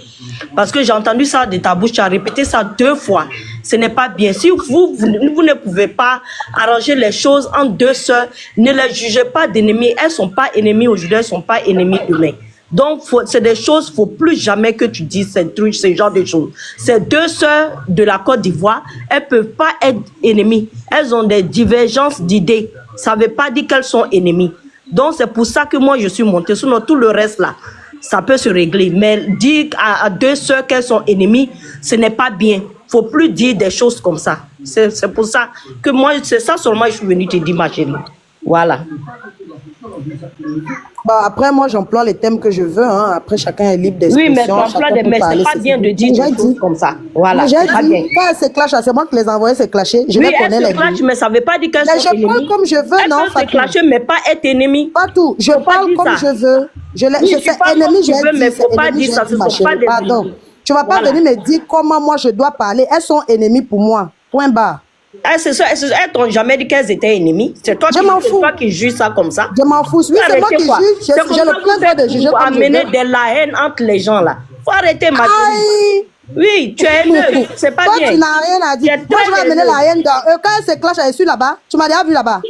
Parce que j'ai entendu ça de ta bouche, tu as répété ça 2 fois. Ce n'est pas bien. Si vous ne pouvez pas arranger les choses entre deux sœurs, ne les jugez pas d'ennemies. Elles ne sont pas ennemies aujourd'hui, elles ne sont pas ennemies demain. Donc, c'est des choses, il ne faut plus jamais que tu dises ce genre de choses. Ces deux sœurs de la Côte d'Ivoire, elles ne peuvent pas être ennemies. Elles ont des divergences d'idées. Ça ne veut pas dire qu'elles sont ennemies. Donc, c'est pour ça que moi, je suis montée. Sinon, tout le reste, là, ça peut se régler. Mais dire à deux sœurs qu'elles sont ennemies, ce n'est pas bien. Il ne faut plus dire des choses comme ça. C'est pour ça que moi, c'est ça seulement que je suis venue te dire, ma chérie. Voilà. Bah après, moi, j'emploie les thèmes que je veux. Hein. Après, chacun est libre d'expression. Oui, mais c'est pas bien de dire des choses comme ça. Voilà, j'ai pas bien. dit, quand c'est clash, c'est moi qui les envoyais, c'est clashé. Je oui, les connais, les clash, mais ça ne veut pas dire qu'elles sont ennemies. Je parle comme je veux, elles non, Fatou. Elles peuvent se clasher, mais pas être ennemies. Pas tout. Je parle comme je veux. Je fais ennemi, je veux, mais il ne faut pas dire ça. Ce ne sont pas des ennemis. Tu ne vas pas venir me dire comment moi je dois parler. Elles sont ennemies pour moi. Point barre. Elles t'ont jamais dit qu'elles étaient ennemies. C'est toi qui juges ça comme ça. Je m'en fous. Oui, c'est moi qui juge. J'ai le plein droit de juger. Pour amener de la haine entre les gens là. Faut arrêter ma chérie. Oui, tu es haineux. C'est pas bien. Toi, tu n'as rien à dire. Moi, je vais amener la haine dans eux. Quand elles se clashent, elles sont là-bas. Tu m'as déjà vu là-bas.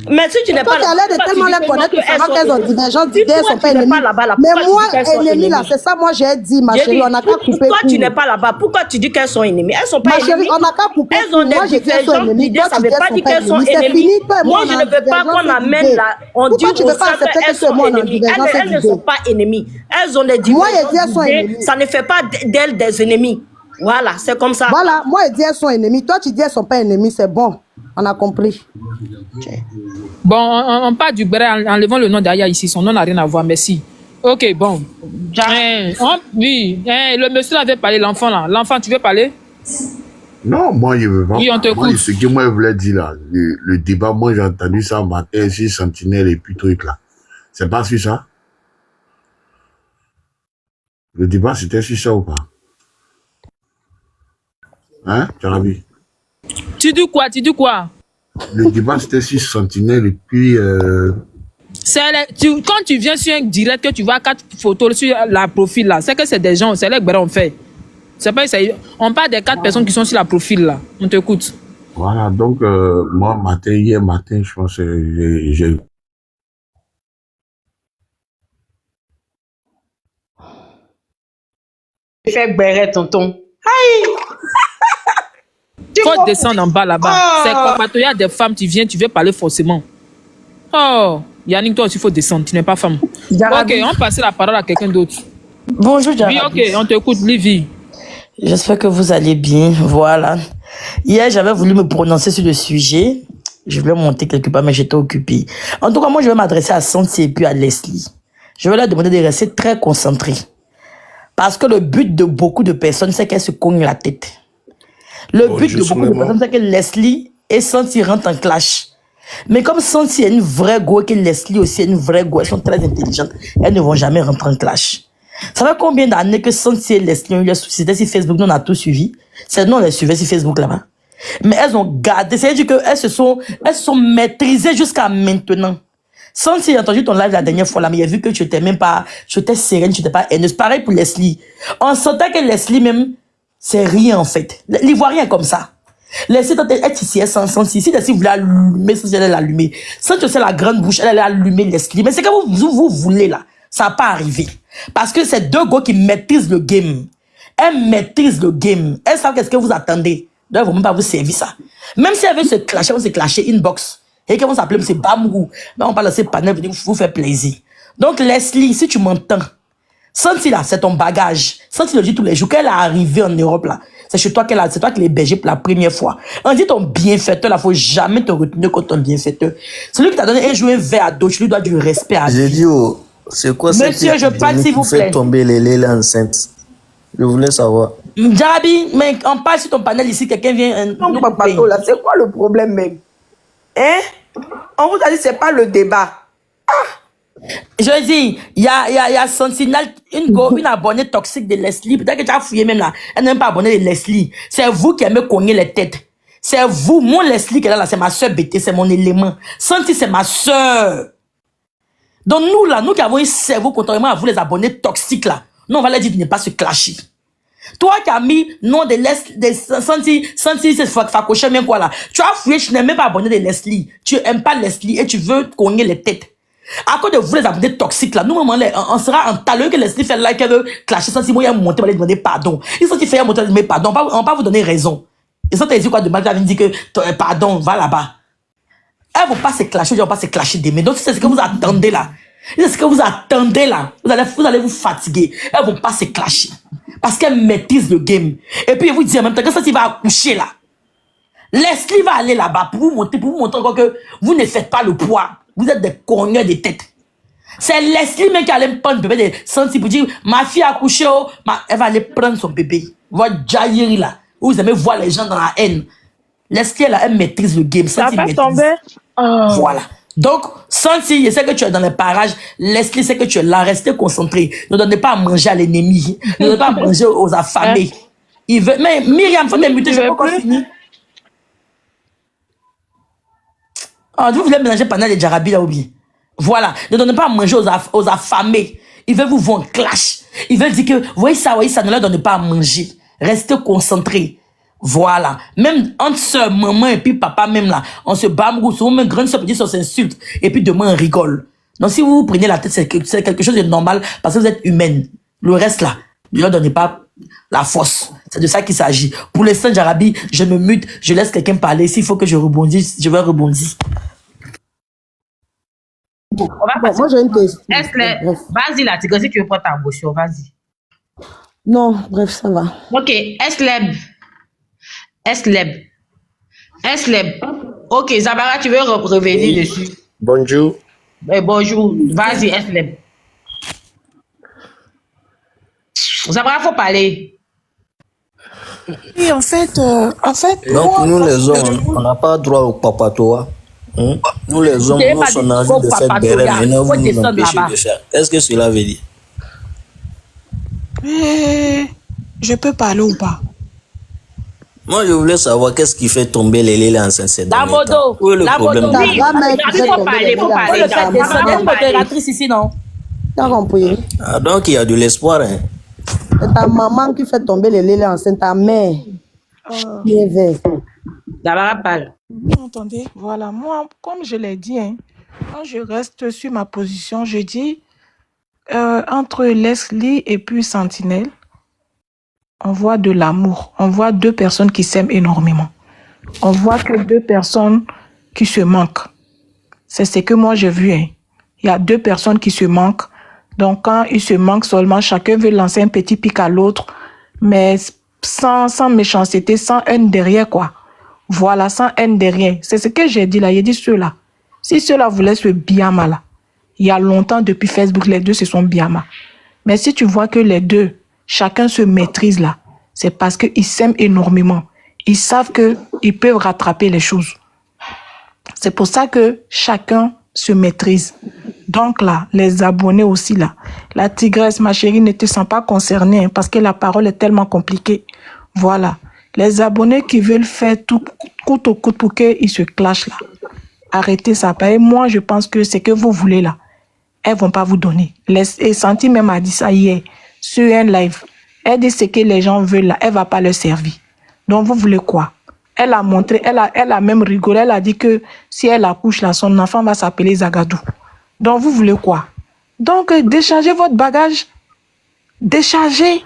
Mais si tu n'es pas là, tu as l'air de tellement les connaître que ça va qu'elles ont divergence d'idées, elles sont pas ennemies. Mais moi, ennemie là, c'est ça, moi j'ai dit, ma chérie, on n'a qu'à couper. Toi, tu n'es pas là-bas. Pourquoi tu dis qu'elles sont ennemies? Elles sont pas ennemies. Ma chérie, on n'a qu'à couper. Elles ont des divergences d'idées, ça ne veut pas dire qu'elles sont ennemies. Moi, je ne veux pas qu'on amène là, on dit aux sœurs qu'elles sont ennemies. Elles ne sont pas ennemies. Elles ont des divergences d'idées, ça ne fait pas d'elles des ennemies. Voilà, c'est comme ça. Voilà, moi, je dis elles sont ennemies. Toi, tu dis elles ne sont pas ennemies, c'est bon. On a compris. Bon, on parle du Béret, enlevons le nom d'Aya ici. Son nom n'a rien à voir, merci. Ok, bon. Oui, le monsieur avait parlé, l'enfant là. L'enfant, tu veux parler? Non, moi, je veux pas. Oui, on t'écoute. Ce que moi, je voulais dire là, le débat, moi, j'ai entendu ça matin sur Sentinelle et puis truc là. C'est pas sur ça? Le débat, c'était sur ça ou pas? Hein, Jarabi? Tu dis quoi? Le débat, c'était sur Sentinelle et puis... Quand tu viens sur un direct, que tu vois 4 photos sur la profil là, c'est que c'est des gens, c'est les Béret on fait. C'est pas ça. On parle des 4 personnes qui sont sur la profil là. On t'écoute. Voilà, donc moi, hier matin, je pense que j'ai... Fais Béret, tonton. Aïe! Faut descendre en bas là-bas. C'est comme il y a des femmes, tu viens, tu veux parler forcément. Oh, Yannick, toi aussi, il faut descendre, tu n'es pas femme. Jarabi. Ok, on passe la parole à quelqu'un d'autre. Bonjour, Jarabi. Oui, ok, on t'écoute, Livy. J'espère que vous allez bien. Voilà. Hier, j'avais voulu me prononcer sur le sujet. Je voulais monter quelque part, mais j'étais occupée. En tout cas, moi, je vais m'adresser à Santi et puis à Leslie. Je vais leur demander de rester très concentrés. Parce que le but de beaucoup de personnes, c'est qu'elles se cognent la tête. Le but de beaucoup de personnes, c'est que Leslie et Santi rentrent en clash. Mais comme Santi est une vraie go et que Leslie aussi est une vraie go, elles sont très intelligentes, elles ne vont jamais rentrer en clash. Ça fait combien d'années que Santi et Leslie ont eu les soucis? C'était sur Facebook, nous on a tout suivi. C'est nous on les suivait sur Facebook là-bas. Mais elles ont gardé, c'est-à-dire qu'elles se sont maîtrisées jusqu'à maintenant. Santi, j'ai entendu ton live la dernière fois là, mais j'ai vu que tu étais même pas, tu étais sereine, tu étais pas haineuse. Pareil pour Leslie. On sentait que Leslie même, c'est rien en fait. L'Ivoirien est comme ça. Laissez être ici, elle s'en sent ici. Si vous voulez allumer, si elle allait l'allumer. Sans que c'est la grande bouche, elle allait allumer Leslie. Mais c'est que vous voulez là. Ça n'a pas arrivé. Parce que c'est deux gars qui maîtrisent le game. Elles maîtrisent le game. Elles savent qu'est-ce que vous attendez. Donc, elles ne vont même pas vous servir ça. Même si elles veulent se clasher, on se clasher inbox. Et qu'elles vont s'appeler M. Bamou. Mais on va laisser panel venir vous faire plaisir. Donc, Leslie, si tu m'entends, Santi là, c'est ton bagage. Santi le dit tous les jours qu'elle est arrivée en Europe là. C'est chez toi c'est toi qui l'as hébergé pour la première fois. On dit ton bienfaiteur là, faut jamais te retenir contre ton bienfaiteur. Celui qui t'a donné un jouet un verre à dos, tu lui dois du respect à J'ai dit, oh, c'est quoi ça? Monsieur, je parle s'il vous plaît. Fait tomber les lélés enceintes. Je voulais savoir. Jarabi, mais on parle sur ton panel ici, quelqu'un vient. Non, papa, là, c'est quoi le problème même? Hein? On vous a dit, c'est pas le débat. Je dis, il y a Sentinelle, une abonnée toxique de Leslie. Peut-être que tu as fouillé même là. Elle n'est même pas abonnée de Leslie. C'est vous qui aimez cogner les têtes. C'est vous. Mon Leslie qui est là, c'est ma soeur BT, c'est mon élément. Santi, c'est ma soeur. Donc nous là, nous qui avons un cerveau contrairement à vous les abonnés toxiques là, nous on va leur dire de ne pas se clasher. Toi qui as mis nom de Leslie, Santi, c'est facoché même quoi là. Tu as fouillé, tu n'es même pas abonné de Leslie. Tu aimes pas Leslie et tu veux cogner les têtes. À cause de vous les abonnés toxiques là, nous on sera en talent que Leslie fait là, qu'elle veut clasher Santi, moi il y a monté, on va lui demander pardon. Ils sont fait monter, mais pardon, on va pas vous donner raison. Ils sont dit quoi de mal, ils dit que pardon, va là-bas. Elles vont pas se clasher, elles vont pas se clasher demain. Donc c'est ce que vous attendez là. C'est ce que vous attendez là. Vous allez vous fatiguer. Elles vont pas se clasher. Parce qu'elles maîtrisent le game. Et puis, vous dites en même temps que ça, il va accoucher là. Leslie va aller là-bas pour vous montrer encore que vous ne faites pas le poids. Vous êtes des cogneurs de tête. C'est Leslie même qui allait me prendre le bébé de Santi pour dire, ma fille a accouché, oh, elle va aller prendre son bébé. Votre jaillir là. Vous aimez voir les gens dans la haine. Leslie, elle maîtrise le game. Ça Santi va maîtrise. tomber. Oh. Voilà. Donc, Santi, je sais que tu es dans les parages. Leslie sait que tu es là. Restez concentré. Ne donnez pas à manger à l'ennemi. Ne donnez pas à manger aux affamés. Il veut... Mais Myriam, faut m'inviter, je vais pas encore finir. Oh, vous voulez mélanger pendant les Jarabi là ou bien? Voilà. Ne donnez pas à manger aux affamés. Ils veulent vous voir en clash. Ils veulent dire que, voyez ça, ne leur donnez pas à manger. Restez concentrés. Voilà. Même entre soeur, maman et puis papa même là, on se bambrou, souvent même grande soeur petite soeur s'insulte. Et puis demain on rigole. Donc si vous prenez la tête, c'est quelque chose de normal parce que vous êtes humaine. Le reste là, ne leur donnez pas la force. C'est de ça qu'il s'agit. Pour l'instant, Jarabi, je me mute, je laisse quelqu'un parler. S'il faut que je rebondisse, je vais rebondir. On va passer. Moi j'ai une question. Vas-y là, si tu veux prendre ta motion, vas-y. Non, bref, ça va. Ok, Esleb. Ok, Zabara, tu veux revenir dessus? Bonjour. Bonjour. Vas-y, Esleb. Zabara, faut parler. Oui, en fait. Donc, nous les hommes, on n'a pas droit au papatoa. Nous les hommes, nous sommes envie de faire béret, maintenant vous nous empêchez de faire. Qu'est-ce que cela veut dire? Je peux parler ou pas? Moi, je voulais savoir qu'est-ce qui fait tomber les lélés enceintes ces derniers temps. Où est le problème? Oui, il faut parler. C'est une modératrice ici, non? T'as compris? Ah, donc il y a de l'espoir, hein? C'est ta maman qui fait tomber les lélés enceintes, ta mère. Qui est verte. Zabara parle. Vous entendez? Voilà, moi, comme je l'ai dit, hein, quand je reste sur ma position, je dis entre Leslie et puis Sentinelle, on voit de l'amour. On voit deux personnes qui s'aiment énormément. On voit que deux personnes qui se manquent. C'est ce que moi j'ai vu. Hein. Il y a deux personnes qui se manquent. Donc quand ils se manquent seulement, chacun veut lancer un petit pic à l'autre. Mais sans méchanceté, sans haine derrière, quoi. Voilà, sans haine derrière. C'est ce que j'ai dit là. J'ai dit ceux-là. Si ceux-là voulaient ce biama là, il y a longtemps depuis Facebook, les deux se sont biama. Mais si tu vois que les deux, chacun se maîtrise là, c'est parce qu'ils s'aiment énormément. Ils savent qu'ils peuvent rattraper les choses. C'est pour ça que chacun se maîtrise. Donc là, les abonnés aussi là, la tigresse, ma chérie, ne te sens pas concernée hein, parce que la parole est tellement compliquée. Voilà. Les abonnés qui veulent faire tout coûte au coûte pour qu'ils se clashent là. Arrêtez ça. Et moi, je pense que c'est que vous voulez là. Elles vont pas vous donner. Et Santi même a dit ça hier sur un live. Elle dit ce que les gens veulent là, elle va pas leur servir. Donc vous voulez quoi? Elle a montré, elle a même rigolé. Elle a dit que si elle accouche là, son enfant va s'appeler Zagadou. Donc vous voulez quoi? Donc déchargez votre bagage. Déchargez.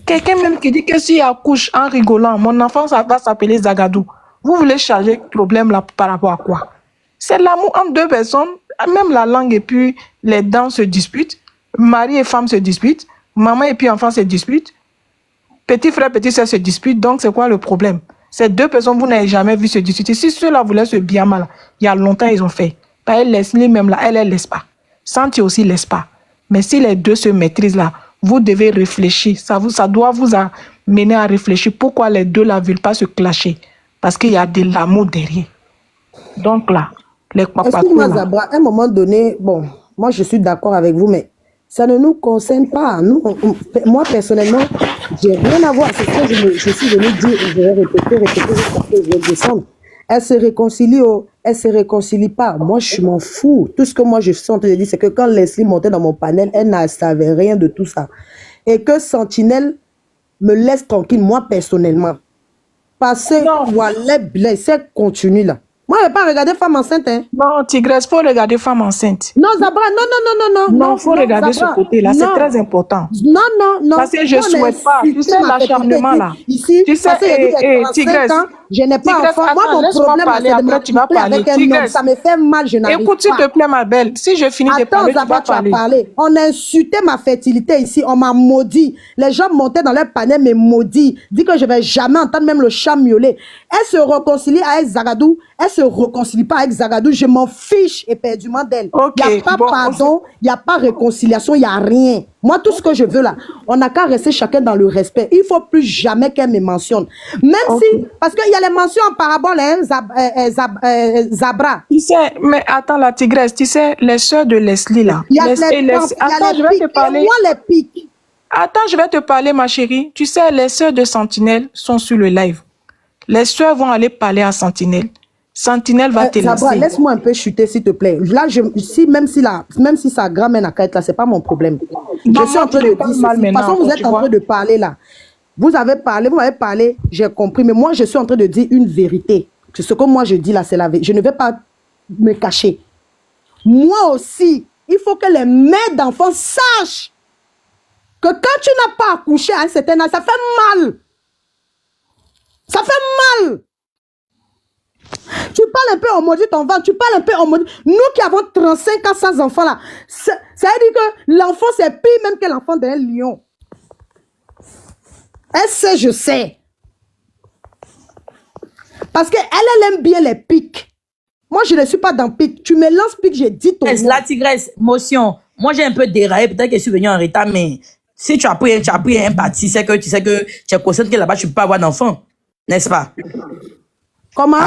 Quelqu'un même qui dit que s'il accouche en rigolant, mon enfant ça va s'appeler Zagadou. Vous voulez charger le problème là par rapport à quoi? C'est l'amour entre deux personnes. Même la langue et puis les dents se disputent. Mari et femme se disputent. Maman et puis enfant se disputent. Petit frère, petite soeur se disputent. Donc c'est quoi le problème? Ces deux personnes, vous n'avez jamais vu se disputer. Si ceux-là voulaient se bien mal, il y a longtemps ils ont fait. Elle laisse même là, elle laisse pas. Santi aussi laisse pas. Mais si les deux se maîtrisent là, vous devez réfléchir. Ça doit vous amener à réfléchir. Pourquoi les deux là ne veulent pas se clasher? Parce qu'il y a de l'amour derrière. Donc là, les papas. Excuse-moi, Zabra, à un moment donné, bon, moi je suis d'accord avec vous, mais ça ne nous concerne pas. Nous, moi personnellement, j'ai rien à voir. C'est ce que je suis venue dire, je vais répéter, jusqu'à ce que je vais descendre. Elle se réconcilie ou elle se réconcilie pas. Moi, je m'en fous. Tout ce que moi je suis en train de dire, c'est que quand Leslie montait dans mon panel, elle ne savait rien de tout ça. Et que Sentinelle me laisse tranquille, moi personnellement. Parce que voilà, blessé continue là. Moi, je ne vais pas regarder femme enceinte. Hein. Non, Tigresse, il faut regarder femme enceinte. Non, Zabra, non. Non, il faut regarder Zabra, ce côté-là, c'est très important. Non. Parce que je ne souhaite pas, tu sais, l'acharnement là. Ici, tu sais, Tigresse, je n'ai pas Tigresse, enfant. Moi, mon problème, parler, c'est de après, tu vas parler. avec un homme. Ça me fait mal, je n'arrive pas. Écoute, s'il te plaît, ma belle, si je finis de parler, Zabra, tu vas parler. On a insulté ma fertilité ici, on m'a maudit. Les gens montaient dans leur panel, mais maudit. Dit que je ne vais jamais entendre même le chat miauler. Elle se réconcilie avec Zagadou, elle se réconcilie pas avec Zagadou, je m'en fiche éperdument d'elle. Il n'y a pas pardon, il n'y a pas réconciliation, il n'y a rien. Moi, tout ce que je veux là, on n'a qu'à rester chacun dans le respect. Il ne faut plus jamais qu'elle me mentionne. Même si, parce qu'il y a les mentions en parabole, hein, Zabra. Tu sais, mais attends, la tigresse, tu sais, les sœurs de Leslie là. Il y a les pics, parler. Moi, les pics. Attends, je vais te parler, ma chérie. Tu sais, les sœurs de Sentinelle sont sur le live. Les sœurs vont aller parler à Sentinelle. Sentinelle va te laisser. Laisse-moi un peu chuter, s'il te plaît. Là, même si sa grand-mère n'a qu'à être là, c'est pas mon problème. Je suis en train de dire ceci. De toute façon, vous êtes en train de parler là. Vous m'avez parlé, j'ai compris. Mais moi, je suis en train de dire une vérité. Ce que moi, je dis là, c'est la vérité. Je ne vais pas me cacher. Moi aussi, il faut que les mères d'enfants sachent que quand tu n'as pas accouché à un certain âge, ça fait mal. Ça fait mal. Tu parles un peu, on maudit ton ventre. Tu parles un peu, on maudit. Nous qui avons 35 ans sans enfants là, ça veut dire que l'enfant c'est pire même que l'enfant d'un lion. Elle sait, je sais. Parce qu'elle aime bien les pics. Moi, je ne suis pas dans pic. Tu me lances pic, j'ai dit ton nom. La tigresse, motion. Moi, j'ai un peu déraillé. Peut-être que je suis venue en retard, mais si tu as pris un parti, c'est que tu sais que tu es consciente que là-bas, tu ne peux pas avoir d'enfant. N'est-ce pas? Comment?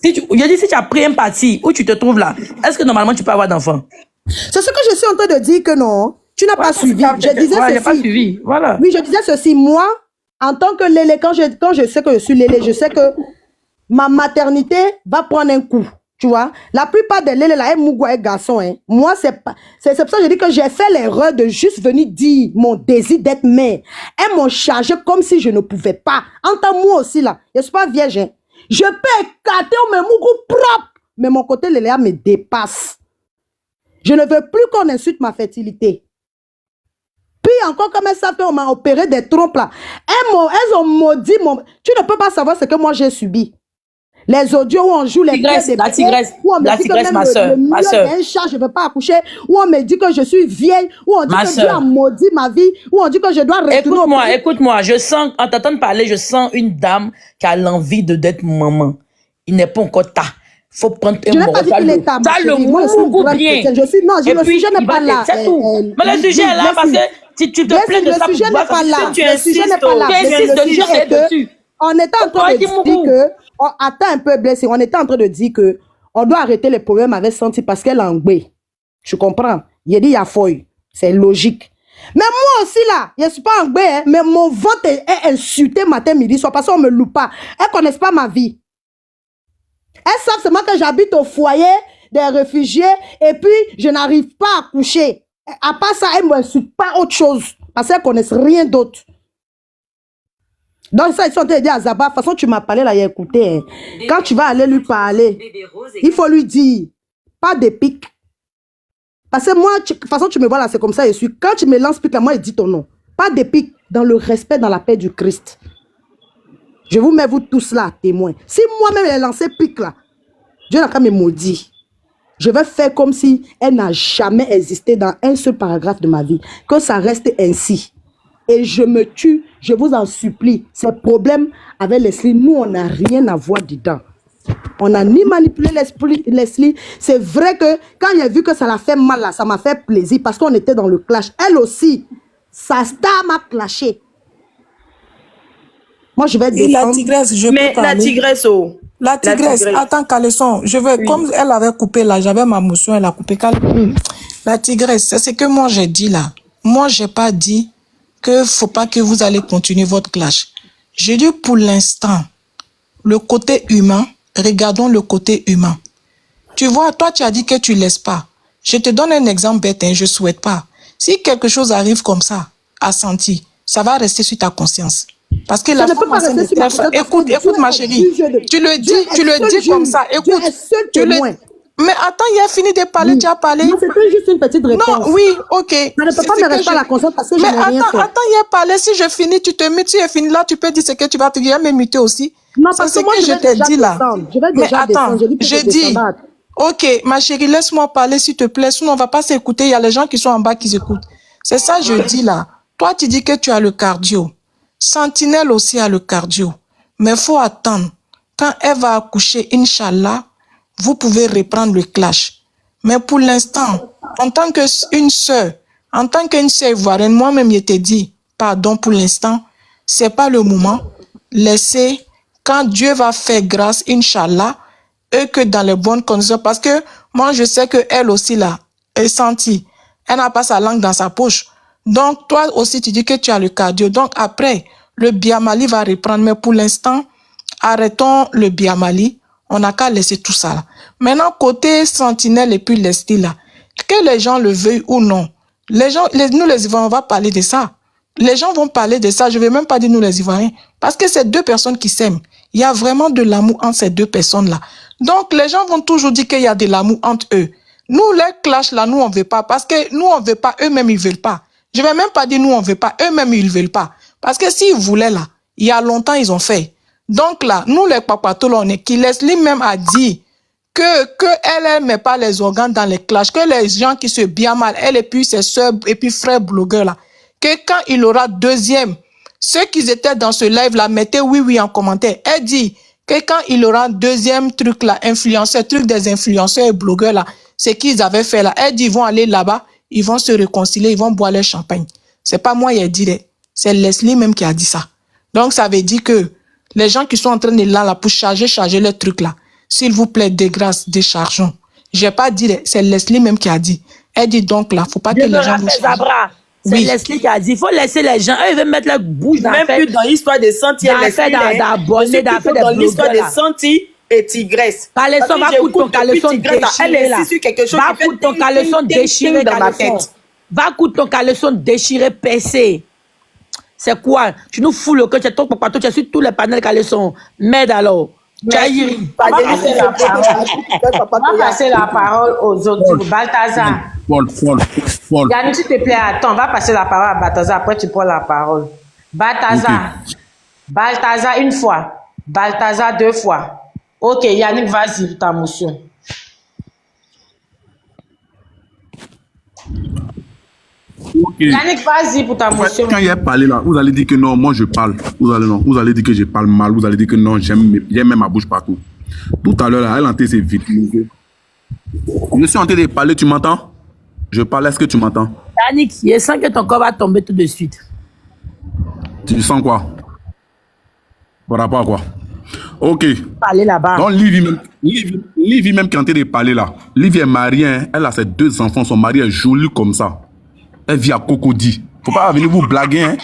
Je dis, si tu as pris un parti où tu te trouves là, est-ce que normalement tu peux avoir d'enfant? C'est ce que je suis en train de dire que non. Tu n'as pas suivi. Je disais ceci. Pas suivi. Voilà. Oui, je disais ceci. Moi, en tant que Lélé, quand je sais que je suis Lélé, je sais que ma maternité va prendre un coup. Tu vois, la plupart des Lélé là, Mougou et garçon. Hein. Moi, c'est pour ça que je dis que j'ai fait l'erreur de juste venir dire mon désir d'être mère. Elles m'ont chargé comme si je ne pouvais pas. Entends-moi aussi là. Je ne suis pas vierge. Hein. Je peux écarter mes Mougou propres. Mais mon côté Léléa me dépasse. Je ne veux plus qu'on insulte ma fertilité. Puis encore, comme elles savent qu'on m'a opéré des trompes là. Elles ont maudit mon... Tu ne peux pas savoir ce que moi j'ai subi. Les audios où on joue les pieds des La tigresse, où on me dit que même ma soeur, le milieu d'un chat, je ne veux pas accoucher, où on me dit que je suis vieille, où on dit que Dieu a maudit ma vie, où on dit que je dois retourner. Écoute-moi, je sens, en t'entendant parler, je sens une dame qui a l'envie d'être maman. Il n'est pas encore tard. Faut prendre un mot. T'as le mot bien. Je suis, non, le sujet n'est pas là. C'est tout. Mais le sujet est là parce que si tu te plains de ça, le sujet n'est pas là. Le sujet n'est pas là. Le sujet est dessus. On était en train de dire que, attends un peu, blessé, on était en train de dire que on doit arrêter les problèmes avec Santi parce qu'elle est en gbé. Je comprends. Il a dit, il y a feuille. C'est logique. Mais moi aussi, là, je ne suis pas en gbé, hein, mais mon ventre est insulté matin, midi, soir, parce qu'on ne me loue pas. Elles ne connaissent pas ma vie. Elles savent seulement que j'habite au foyer des réfugiés et puis je n'arrive pas à coucher. À part ça, elles ne m'insultent pas autre chose parce qu'elles ne connaissent rien d'autre. Donc ça, ils sont en train de dire à Zaba, de toute façon, tu m'as parlé là, il a écouté. Hein. Quand tu vas aller lui parler, il faut lui dire, pas de pique. Parce que moi, de toute façon, tu me vois là, c'est comme ça, je suis. Quand tu me lances pique là, moi, je dis ton nom. Pas de pique, dans le respect, dans la paix du Christ. Je vous mets vous tous là, témoins. Si moi-même, elle a lancé pique là, Dieu n'a qu'à me maudire. Je vais faire comme si elle n'a jamais existé dans un seul paragraphe de ma vie. Que ça reste ainsi. Et je me tue, je vous en supplie. Ces problèmes avec Leslie, nous, on n'a rien à voir dedans. On n'a ni manipulé Leslie. C'est vrai que quand j'ai vu que ça l'a fait mal, là, ça m'a fait plaisir parce qu'on était dans le clash. Elle aussi, sa star m'a clashé. Moi, je vais descendre. La tigresse, je peux parler. La tigresse, La tigresse, attends, Caleçon, je veux, comme elle avait coupé là, j'avais ma motion, elle a coupé. La tigresse, c'est ce que moi j'ai dit là. Moi, j'ai pas dit que faut pas que vous allez continuer votre clash. J'ai dit pour l'instant, le côté humain, regardons le côté humain. Tu vois, toi, tu as dit que tu laisses pas. Je te donne un exemple bête, hein, je souhaite pas. Si quelque chose arrive comme ça, à Santi, ça va rester sur ta conscience. Parce que la femme enceinte de ta... Écoute ma chérie, tu le dis comme ça, écoute, mais attends, il a fini de parler, tu as parlé. Non, c'était juste une petite réponse. Non, oui, ok. Ça ne peut pas me rester à la conscience parce que je n'ai rien fait. Attends, il a parlé, si je finis, tu te mutes, tu es fini là, tu peux dire ce que tu vas te dire, me muter aussi. Non, parce que moi, je t'ai dit là. Mais attends, je dis, ok, ma chérie, laisse-moi parler, s'il te plaît, sinon on ne va pas s'écouter, il y a les gens qui sont en bas qui écoutent. C'est ça, je dis là. Toi, tu dis que tu as le cardio. Sentinelle aussi a le cardio. Mais il faut attendre. Quand elle va accoucher, Inch'Allah, vous pouvez reprendre le clash. Mais pour l'instant, en tant qu'une sœur, en tant qu'une sœur ivoirienne, moi-même, je t'ai dit, pardon pour l'instant, c'est pas le moment. Laissez, quand Dieu va faire grâce, Inch'Allah, et que dans les bonnes conditions, parce que moi, je sais que elle aussi, là, est sentie. Elle n'a pas sa langue dans sa poche. Donc, toi aussi, tu dis que tu as le cardio. Donc, après, le Biamali va reprendre. Mais pour l'instant, arrêtons le Biamali. On n'a qu'à laisser tout ça là. Maintenant, côté Sentinelle et puis Leslie là, que les gens le veuillent ou non, les gens, nous les Ivoiriens, on va parler de ça. Les gens vont parler de ça. Je ne vais même pas dire nous les Ivoiriens. Parce que c'est deux personnes qui s'aiment. Il y a vraiment de l'amour entre ces deux personnes-là. Donc, les gens vont toujours dire qu'il y a de l'amour entre eux. Nous, les clashs là, nous, on ne veut pas. Parce que nous, on ne veut pas. Eux-mêmes, ils ne veulent pas. Je ne vais même pas dire nous, on ne veut pas. Eux-mêmes, ils ne veulent pas. Parce que s'ils voulaient là, il y a longtemps, ils ont fait. Donc là, nous, les papatos, là, on est qui Leslie même a dit que elle met pas les organes dans les clashs, que les gens qui se bien mal, elle et puis ses soeurs et puis frères blogueurs là, que quand il aura deuxième, ceux qui étaient dans ce live là, mettez oui en commentaire. Elle dit que quand il aura deuxième truc là, influenceur, truc des influenceurs et blogueurs là, c'est qu'ils avaient fait là. Elle dit ils vont aller là-bas, ils vont se réconcilier, ils vont boire leur champagne. C'est pas moi qui ai dit, c'est Leslie même qui a dit ça. Donc ça veut dire que les gens qui sont en train de là pour charger les trucs là, s'il vous plaît, de grâce, déchargeons. J'ai pas dit, c'est Leslie même qui a dit. Elle dit donc là, faut pas que les gens vous chargent. C'est Leslie qui a dit, il faut laisser les gens, eux, ils veulent mettre leur bouche dans même plus dans l'histoire de Santi et Leslie, d'abonnés, dans l'histoire de Santi et Tigresse. Caleçon, va foutre ton caleçon déchiré là. Va foutre ton caleçon déchiré dans ma tête. Va foutre ton caleçon déchiré, percé. C'est quoi? Tu nous fous le cœur, tu es ton papa, tu es sur tous les panels caleçons. Merde alors. On va passer la parole aux autres. Balthazar. Yannou, s'il te plaît, attends, on va passer la parole à Balthazar, après tu prends la parole. Balthazar. Okay. Balthazar une fois. Balthazar deux fois. Ok, Yannick, vas-y pour ta motion. Okay. Yannick, vas-y pour ta motion. Quand il a parlé là, vous allez dire que non, moi je parle. Vous allez dire que je parle mal. Vous allez dire que non, j'aime même ma bouche partout. Tout à l'heure, là, elle est en train de se victimiser. Je suis en train de parler, tu m'entends? Je parle, est-ce que tu m'entends? Yannick, je sens que ton corps va tomber tout de suite. Tu sens quoi? Par rapport à quoi? Ok. Parler là-bas. Donc, Livy même qui est en train de parler là. Livy est mariée, hein, elle a ses 2 enfants, son mari est joli comme ça. Elle vit à Cocody. Faut pas venir vous blaguer, hein.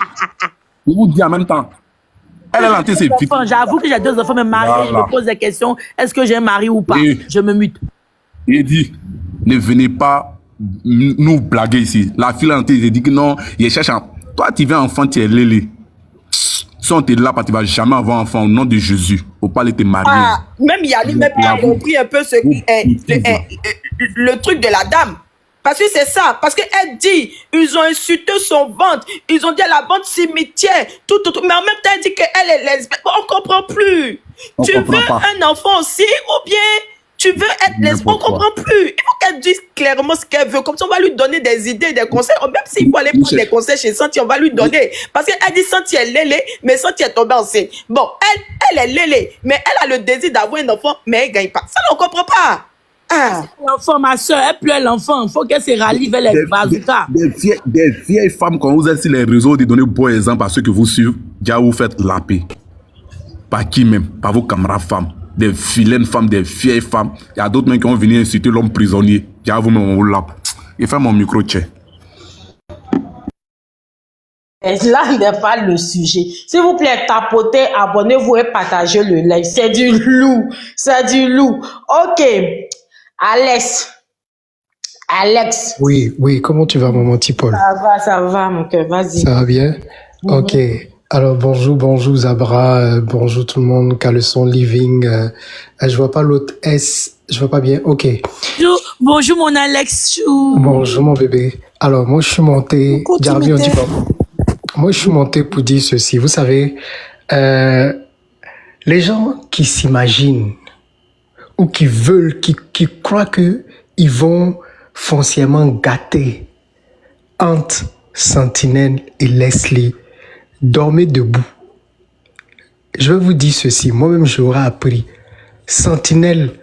Je vous dis en même temps. Elle est en train de se victimiser. J'avoue que j'ai 2 enfants, mais mariés, je me pose des questions. Est-ce que j'ai un mari ou pas? Je me mute. Il dit, ne venez pas nous blaguer ici. La fille en train de dire que non, il cherche un... Toi, tu veux un enfant, tu es lélé. Si on t'est là, tu ne vas jamais avoir un enfant au nom de Jésus. Faut pas aller te marier. Ah, même Yannick même pas compris un peu ce qui est le truc de la dame. Parce que c'est ça. Parce qu'elle dit, ils ont insulté son ventre. Ils ont dit à la bande cimetière. Tout. Mais en même temps, elle dit qu'elle est lesbienne. On comprend plus. Tu veux un enfant aussi ou bien tu veux être lesbienne? On comprend plus. Il faut qu'elle dise clairement ce qu'elle veut. Comme ça, on va lui donner des idées, des conseils. Même s'il faut aller prendre des conseils chez Santi, on va lui donner. Parce qu'elle dit Santi est lélé, mais Santi est tombée enceinte. Bon, elle est lélé, mais elle a le désir d'avoir un enfant, mais elle ne gagne pas. Ça, on ne comprend pas. Ah. L'enfant, ma soeur, elle pleure l'enfant. Il faut qu'elle se rallie vers les bazookas. Des vieilles femmes, quand vous êtes sur les réseaux, de donner bon exemple à ceux que vous suivez, déjà vous faites la paix. Par qui même? Par vos camarades femmes. Des vilaines femmes, des vieilles femmes. Il y a d'autres même qui vont venir insulter l'homme prisonnier. Déjà vous-même, on vous l'a. Et fait mon micro check. Là n'est pas le sujet. S'il vous plaît, tapotez, abonnez-vous et partagez le live. C'est du loup. C'est du loup. Ok. Alex. Oui, comment tu vas, maman Tipol? Ça va, mon cœur, vas-y. Ça va bien? Ok. Alors, bonjour Zabra, bonjour tout le monde, Caleçon Living. Je vois pas l'autre S, je vois pas bien. Ok. Bonjour mon Alex. Bonjour mon bébé. Alors, moi je suis monté. Jarvis, on dit pas. Moi je suis monté pour dire ceci. Vous savez, les gens qui s'imaginent ou qui veulent, qui croient que ils vont foncièrement gâter entre Sentinelle et Leslie, dormez debout. Je vais vous dire ceci, moi-même j'aurais appris. Sentinelle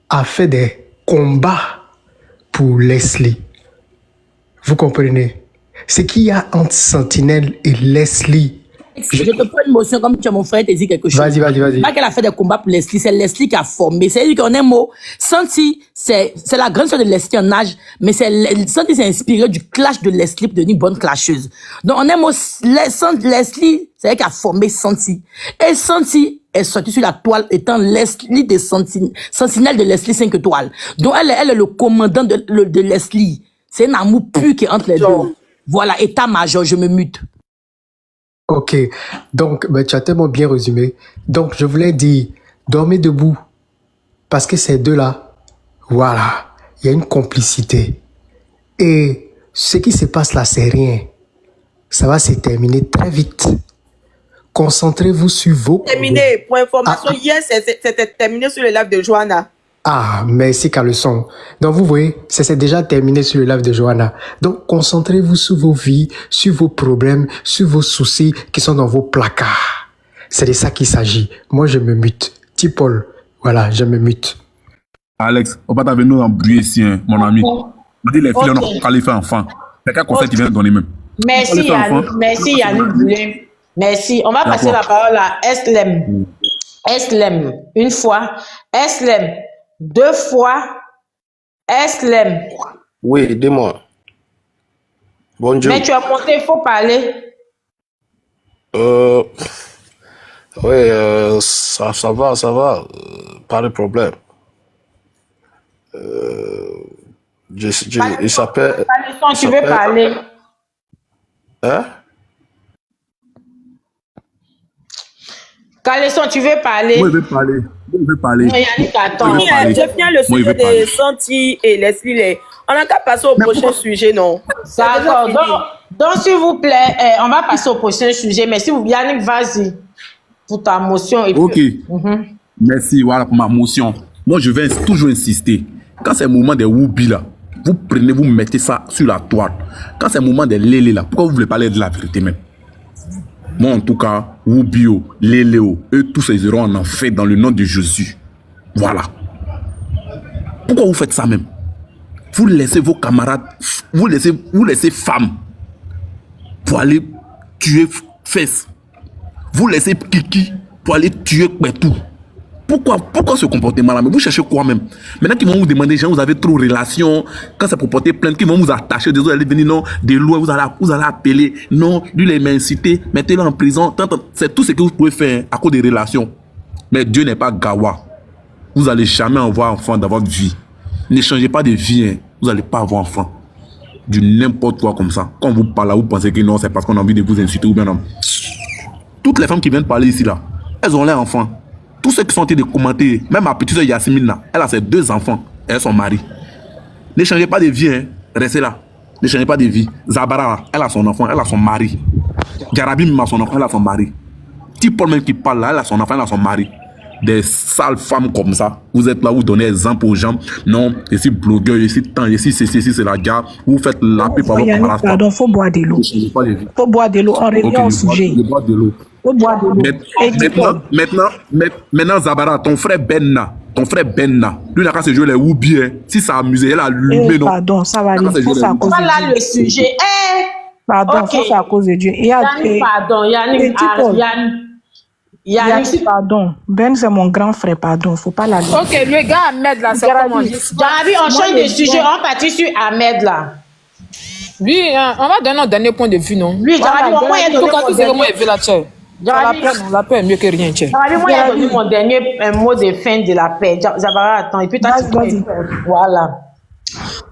a fait des combats pour Leslie. Vous comprenez? Ce qu'il y a entre Sentinelle et Leslie. Je te prends une motion comme tu as mon frère te dit quelque chose. Vas-y. Pas qu'elle a fait des combats pour Leslie, c'est Leslie qui a formé. C'est-à-dire qu'on est mot. Santi, c'est la grande sœur de Leslie en âge, mais Santi s'est inspiré du clash de Leslie pour devenir bonne clasheuse. Donc on est mot, Leslie, c'est elle qui a formé Santi. Et Santi est sortie sur la toile étant Leslie de Sentinelle de Leslie 5 étoiles. Donc elle est le commandant de Leslie. C'est un amour pur qui est entre les deux. Voilà, état-major, je me mute. Ok, donc tu as tellement bien résumé. Donc je voulais dire, dormez debout. Parce que ces deux-là, voilà, il y a une complicité. Et ce qui se passe là, c'est rien. Ça va se terminer très vite. Concentrez-vous sur vos... Terminé, pour information, hier, c'était terminé sur le live de Johanna. Ah, merci Caleçon. Donc vous voyez, c'est déjà terminé sur le live de Johanna. Donc concentrez-vous sur vos vies, sur vos problèmes, sur vos soucis qui sont dans vos placards. C'est de ça qu'il s'agit. Moi je me mute. Tipol, voilà, je me mute. Alex, on va t'avoir nous embrouiller ici, hein, mon ami. On dit les filles, on a qu'à les faire enfant. C'est quel conseil tu viens de donner même? Merci Yannick Boulin. Merci. On va passer la parole à Eslem. Eslem, une fois. Eslem. 2 fois, Eslem. Oui, dis-moi. Bonjour. Mais tu as monté, il faut parler. Oui, ça va. Pas de problème. Il s'appelle... Tu veux parler? Hein? Caleçon, tu veux parler? Moi, je veux parler. Non, Yannick, attends. Je viens le sujet de Santi et Leslie. On n'a qu'à passer au prochain sujet, non? D'accord. Donc, s'il vous plaît, on va passer au prochain sujet. Mais si vous, Yannick, vas-y pour ta motion. Et ok. Puis... Merci, voilà pour ma motion. Moi, je vais toujours insister. Quand c'est le moment des woubi là, vous prenez, vous mettez ça sur la toile. Quand c'est le moment des lélé là, pourquoi vous voulez parler de la vérité même? Moi, en tout cas, Wubio, Léléo, eux tous ils iront en enfer dans le nom de Jésus. Voilà. Pourquoi vous faites ça même? Vous laissez vos camarades, vous laissez femmes pour aller tuer fesses. Vous laissez Kiki pour aller tuer Kwetou. Pourquoi ce comportement-là? Mais vous cherchez quoi même? Maintenant qu'ils vont vous demander, gens, vous avez trop de relations, quand c'est pour porter plainte, qu'ils vont vous attacher, vous allez venir, non, de loin, vous allez appeler, non, lui, il m'a incité, mettez-le en prison. C'est tout ce que vous pouvez faire à cause des relations. Mais Dieu n'est pas gawa. Vous n'allez jamais avoir enfant dans votre vie. Ne changez pas de vie, hein. Vous n'allez pas avoir enfant. Du n'importe quoi comme ça. Quand vous parlez, vous pensez que non, c'est parce qu'on a envie de vous insulter ou bien non. Toutes les femmes qui viennent parler ici, là, elles ont leurs enfants. Tous ceux qui sont en train de commenter, même ma petite soeur Yasmine, là, elle a ses 2 enfants et son mari. Ne changez pas de vie, hein. Restez là. Ne changez pas de vie. Zabara, là, elle a son enfant, elle a son mari. Garabi, même a son enfant, elle a son mari. Tipol même qui parle là, elle a son enfant, elle a son mari. Des sales femmes comme ça, vous êtes là, vous donnez exemple aux gens. Non, ici blogueur, ici tant, ici c'est la gare. Vous faites la paix par votre camarade. Pardon, faut boire de l'eau. Faut boire de l'eau. On revient au sujet. Je bois de l'eau. Faut boire de l'eau. Maintenant, Zabara, ton frère Benna, lui n'a qu'à se jouer les woubi, hein. Si ça amuse, elle a allumé, non. Pardon, ça va aller. Voilà le sujet. Pardon, ça c'est à cause de Dieu. Pardon, Yannick, pardon. Ben, c'est mon grand frère, pardon. Faut pas l'aller. Ok, le gars Ahmed là, c'est comment? Jarabi, on change de sujet, on partit sur Ahmed là. Oui, hein, on va donner notre dernier point de vue, non? Oui, Jarabi, moi, il y a donné mon dernier. La paix est mieux que rien, tiens. Jarabi, moi, il y a donné mon dernier mot de fin de la paix. Zabara, attends, et puis voilà.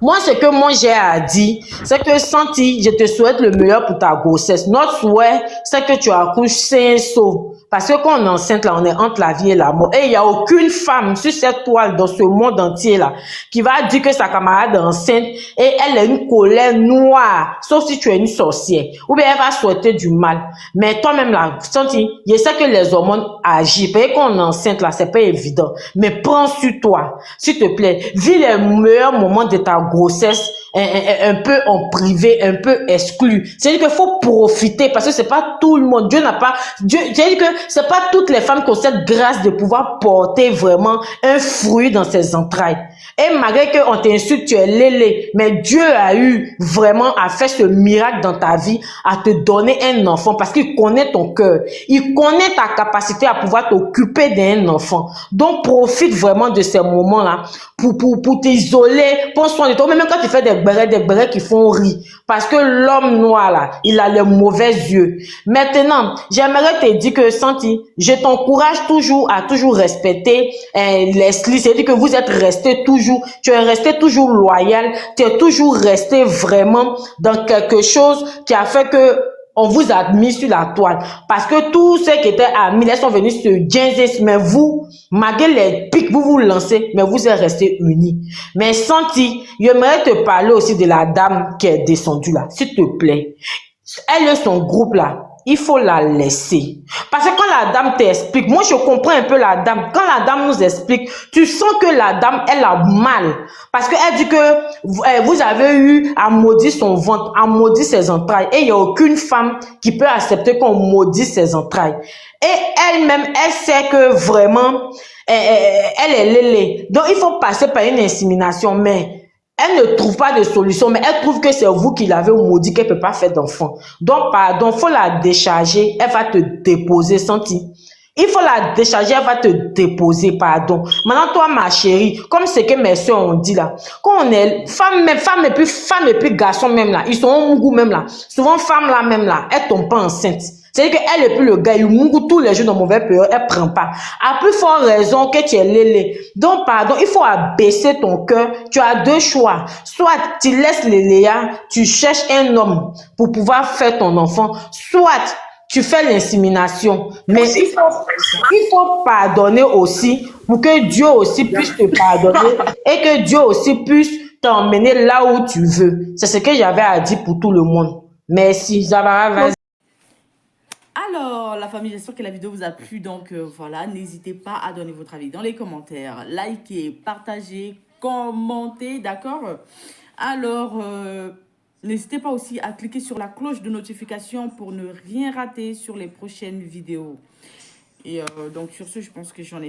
Moi, ce que moi j'ai à dire, c'est que Santi, je te souhaite le meilleur pour ta grossesse. Notre souhait, c'est que tu accouches sain et sauf. Parce que quand on est enceinte, là, on est entre la vie et la mort. Et il n'y a aucune femme sur cette toile, dans ce monde entier, là, qui va dire que sa camarade est enceinte et elle a une colère noire. Sauf si tu es une sorcière. Ou bien elle va souhaiter du mal. Mais toi-même, là, Santi, je sais que les hormones agissent. Parce que quand on est enceinte, là, c'est pas évident. Mais prends sur toi. S'il te plaît. Vis les meilleurs moments de ta grossesse un peu en privé, un peu exclu. C'est-à-dire qu'il faut profiter parce que c'est pas tout le monde. C'est-à-dire que c'est pas toutes les femmes qui ont cette grâce de pouvoir porter vraiment un fruit dans ses entrailles. Et malgré qu'on t'insulte, tu es lélé, mais Dieu a eu vraiment à faire ce miracle dans ta vie, à te donner un enfant parce qu'il connaît ton cœur. Il connaît ta capacité à pouvoir t'occuper d'un enfant. Donc, profite vraiment de ces moments-là pour t'isoler, prends soin de toi. Même quand tu fais des bérets qui font rire. Parce que l'homme noir, là, il a les mauvais yeux. Maintenant, j'aimerais te dire que, Santi, je t'encourage toujours à toujours respecter Leslie. C'est-à-dire que vous êtes resté toujours, tu es resté toujours loyal, tu es toujours resté vraiment dans quelque chose qui a fait que on vous a mis sur la toile. Parce que tous ceux qui étaient amis, ils sont venus se jaser, mais vous, malgré les pics, vous lancez, mais vous êtes restés unis. Mais Santi, j'aimerais te parler aussi de la dame qui est descendue là, s'il te plaît. Elle et son groupe là, il faut la laisser. Parce que quand la dame t'explique, moi je comprends un peu la dame. Quand la dame nous explique, tu sens que la dame, elle a mal. Parce qu'elle dit que vous avez eu à maudire son ventre, à maudire ses entrailles. Et il n'y a aucune femme qui peut accepter qu'on maudisse ses entrailles. Et elle-même, elle sait que vraiment, elle est lélée. Donc il faut passer par une insémination, mais elle ne trouve pas de solution, mais elle trouve que c'est vous qui l'avez maudit, qu'elle ne peut pas faire d'enfant. Donc, pardon, il faut la décharger, elle va te déposer, Santi. Il faut la décharger, elle va te déposer, pardon. Maintenant, toi, ma chérie, comme ce que mes soeurs ont dit là, quand on est femme et puis garçon même là, ils sont au Mungu même là. Souvent, femme là même là, elle tombe pas enceinte. C'est-à-dire qu'elle et puis le gars, il Mungu tous les jours dans mauvais période, elle prend pas. À plus forte raison que tu es lélé. Donc, pardon, il faut abaisser ton cœur. Tu as 2 choix. Soit tu laisses l'éléa, tu cherches un homme pour pouvoir faire ton enfant, soit tu fais l'insémination. Mais il faut pardonner aussi pour que Dieu aussi puisse te pardonner et que Dieu aussi puisse t'emmener là où tu veux. C'est ce que j'avais à dire pour tout le monde. Merci. Zabara, vas-y. Alors, la famille, j'espère que la vidéo vous a plu. Donc, voilà, n'hésitez pas à donner votre avis dans les commentaires. Likez, partagez, commentez, d'accord? Alors, n'hésitez pas aussi à cliquer sur la cloche de notification pour ne rien rater sur les prochaines vidéos. Et donc, sur ce, je pense que j'en ai fait.